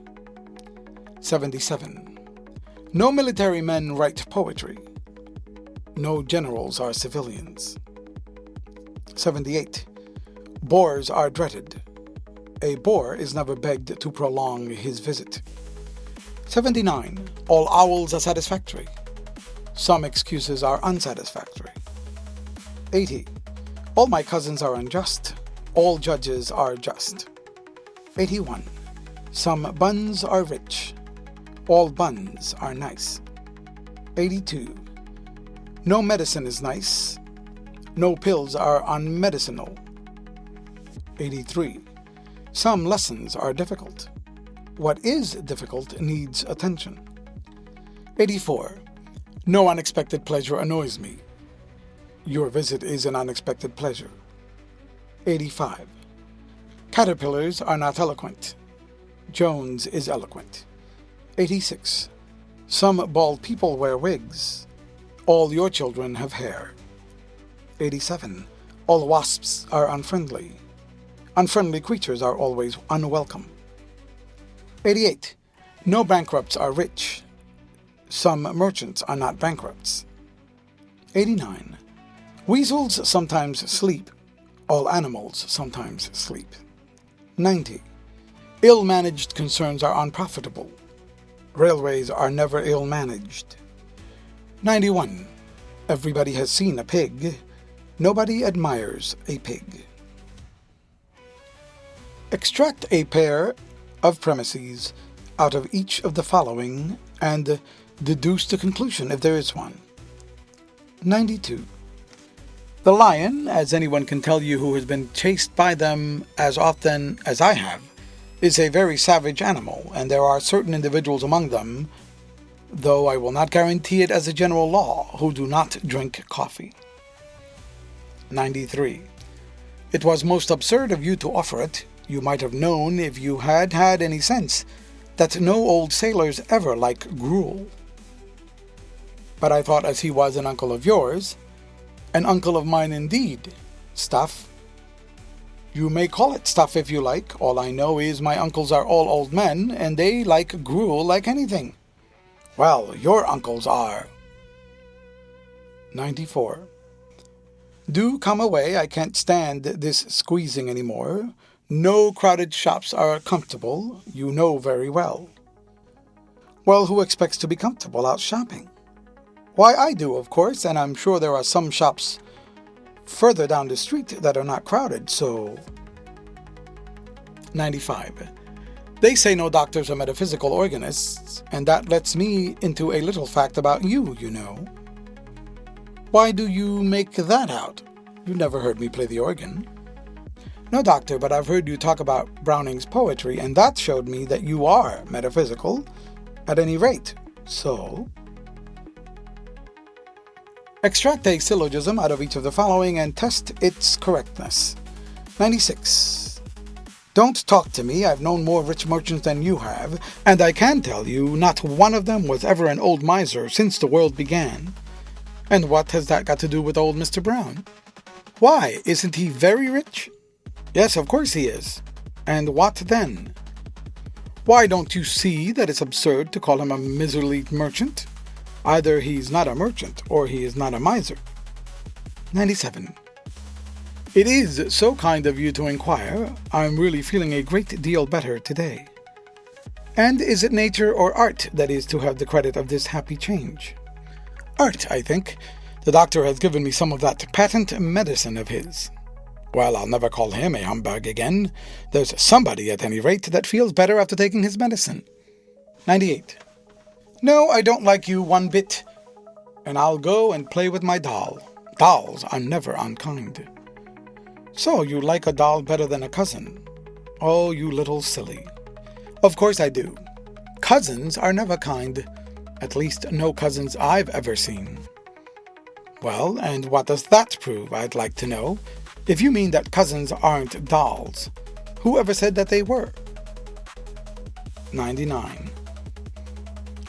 77. No military men write poetry. No generals are civilians. 78. Bores are dreaded. A bore is never begged to prolong his visit. 79. All owls are satisfactory. Some excuses are unsatisfactory. 80. All my cousins are unjust. All judges are just. 81. Some buns are rich. All buns are nice. 82. No medicine is nice. No pills are unmedicinal. 83. Some lessons are difficult. What is difficult needs attention. 84. No unexpected pleasure annoys me. Your visit is an unexpected pleasure. 85. Caterpillars are not eloquent. Jones is eloquent. 86. Some bald people wear wigs. All your children have hair. 87. All wasps are unfriendly. Unfriendly creatures are always unwelcome. 88. No bankrupts are rich. Some merchants are not bankrupts. 89. Weasels sometimes sleep. All animals sometimes sleep. 90. Ill-managed concerns are unprofitable. Railways are never ill-managed. 91. Everybody has seen a pig. Nobody admires a pig. Extract a pair of premises out of each of the following and deduce the conclusion if there is one. 92. The lion, as anyone can tell you who has been chased by them as often as I have, is a very savage animal, and there are certain individuals among them, though I will not guarantee it as a general law, who do not drink coffee. 93. It was most absurd of you to offer it. You might have known, if you had had any sense, that no old sailors ever like gruel. But I thought, as he was an uncle of yours, an uncle of mine indeed, stuff. You may call it stuff if you like. All I know is my uncles are all old men, and they like gruel like anything. Well, your uncles are. 94. Do come away. I can't stand this squeezing any more. No crowded shops are comfortable. You know very well. Well, who expects to be comfortable out shopping? Why, I do, of course, and I'm sure there are some shops further down the street that are not crowded, so... 95. They say no doctors are metaphysical organists, and that lets me into a little fact about you, you know. Why do you make that out? You never heard me play the organ. No, doctor, but I've heard you talk about Browning's poetry, and that showed me that you are metaphysical, at any rate. So... Extract a syllogism out of each of the following and test its correctness. 96. Don't talk to me. I've known more rich merchants than you have, and I can tell you not one of them was ever an old miser since the world began. And what has that got to do with old Mr. Brown? Why, isn't he very rich? Yes, of course he is. And what then? Why, don't you see that it's absurd to call him a miserly merchant? Either he's not a merchant, or he is not a miser. 97. It is so kind of you to inquire. I'm really feeling a great deal better today. And is it nature or art that is to have the credit of this happy change? Art, I think. The doctor has given me some of that patent medicine of his. Well, I'll never call him a humbug again. There's somebody, at any rate, that feels better after taking his medicine. 98. No, I don't like you one bit, and I'll go and play with my doll. Dolls are never unkind. So, you like a doll better than a cousin? Oh, you little silly. Of course I do. Cousins are never kind. At least no cousins I've ever seen. Well, and what does that prove, I'd like to know? If you mean that cousins aren't dolls, who ever said that they were? 99.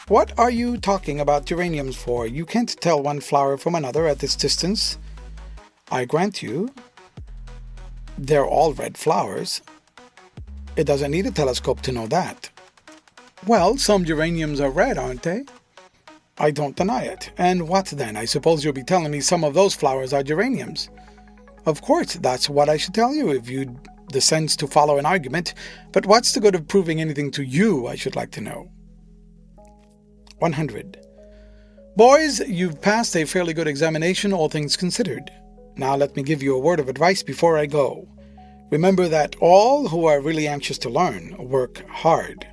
What are you talking about geraniums for? You can't tell one flower from another at this distance. I grant you, they're all red flowers. It doesn't need a telescope to know that. Well, some geraniums are red, aren't they? I don't deny it. And what then? I suppose you'll be telling me some of those flowers are geraniums. Of course, that's what I should tell you if you'd the sense to follow an argument. But what's the good of proving anything to you, I should like to know? 100. Boys, you've passed a fairly good examination, all things considered. Now let me give you a word of advice before I go. Remember that all who are really anxious to learn work hard.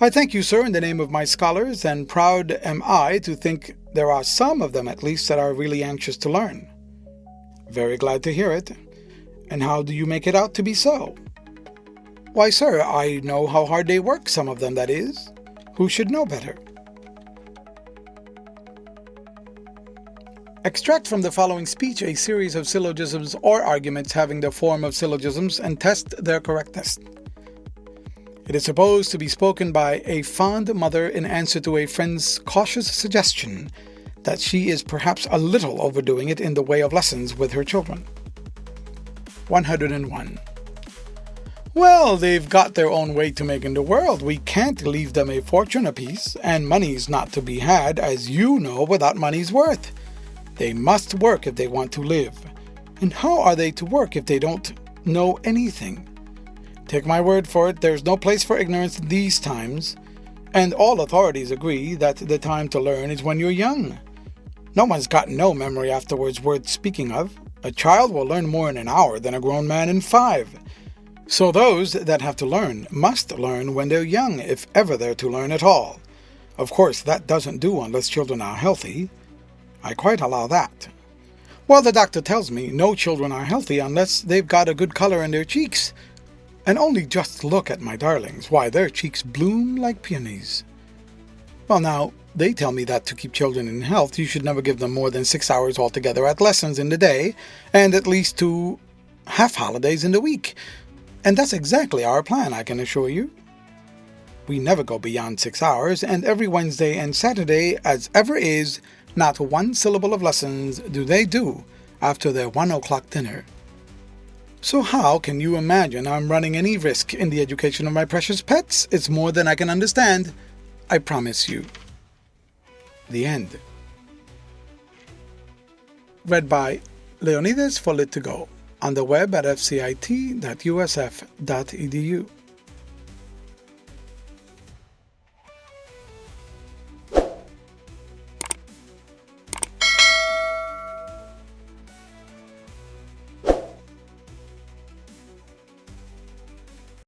I thank you, sir, in the name of my scholars, and proud am I to think there are some of them at least that are really anxious to learn. Very glad to hear it. And how do you make it out to be so? Why, sir, I know how hard they work, some of them, that is. Who should know better? Extract from the following speech a series of syllogisms or arguments having the form of syllogisms and test their correctness. It is supposed to be spoken by a fond mother in answer to a friend's cautious suggestion that she is perhaps a little overdoing it in the way of lessons with her children. 101. Well, they've got their own way to make in the world. We can't leave them a fortune apiece, and money's not to be had, as you know, without money's worth. They must work if they want to live. And how are they to work if they don't know anything? Take my word for it, there's no place for ignorance in these times, and all authorities agree that the time to learn is when you're young. No one's got no memory afterwards worth speaking of. A child will learn more in an hour than a grown man in 5. So those that have to learn must learn when they're young, if ever they're to learn at all. Of course, that doesn't do unless children are healthy. I quite allow that. Well, the doctor tells me no children are healthy unless they've got a good color in their cheeks. And only just look at my darlings. Why, their cheeks bloom like peonies. Well, now, they tell me that to keep children in health, you should never give them more than 6 hours altogether at lessons in the day, and at least 2 half holidays in the week. And that's exactly our plan, I can assure you. We never go beyond 6 hours, and every Wednesday and Saturday, as ever is, not one syllable of lessons do they do after their 1 o'clock dinner. So how can you imagine I'm running any risk in the education of my precious pets? It's more than I can understand, I promise you. The end. Read by Leonidas for Lit2Go on the web at fcit.usf.edu.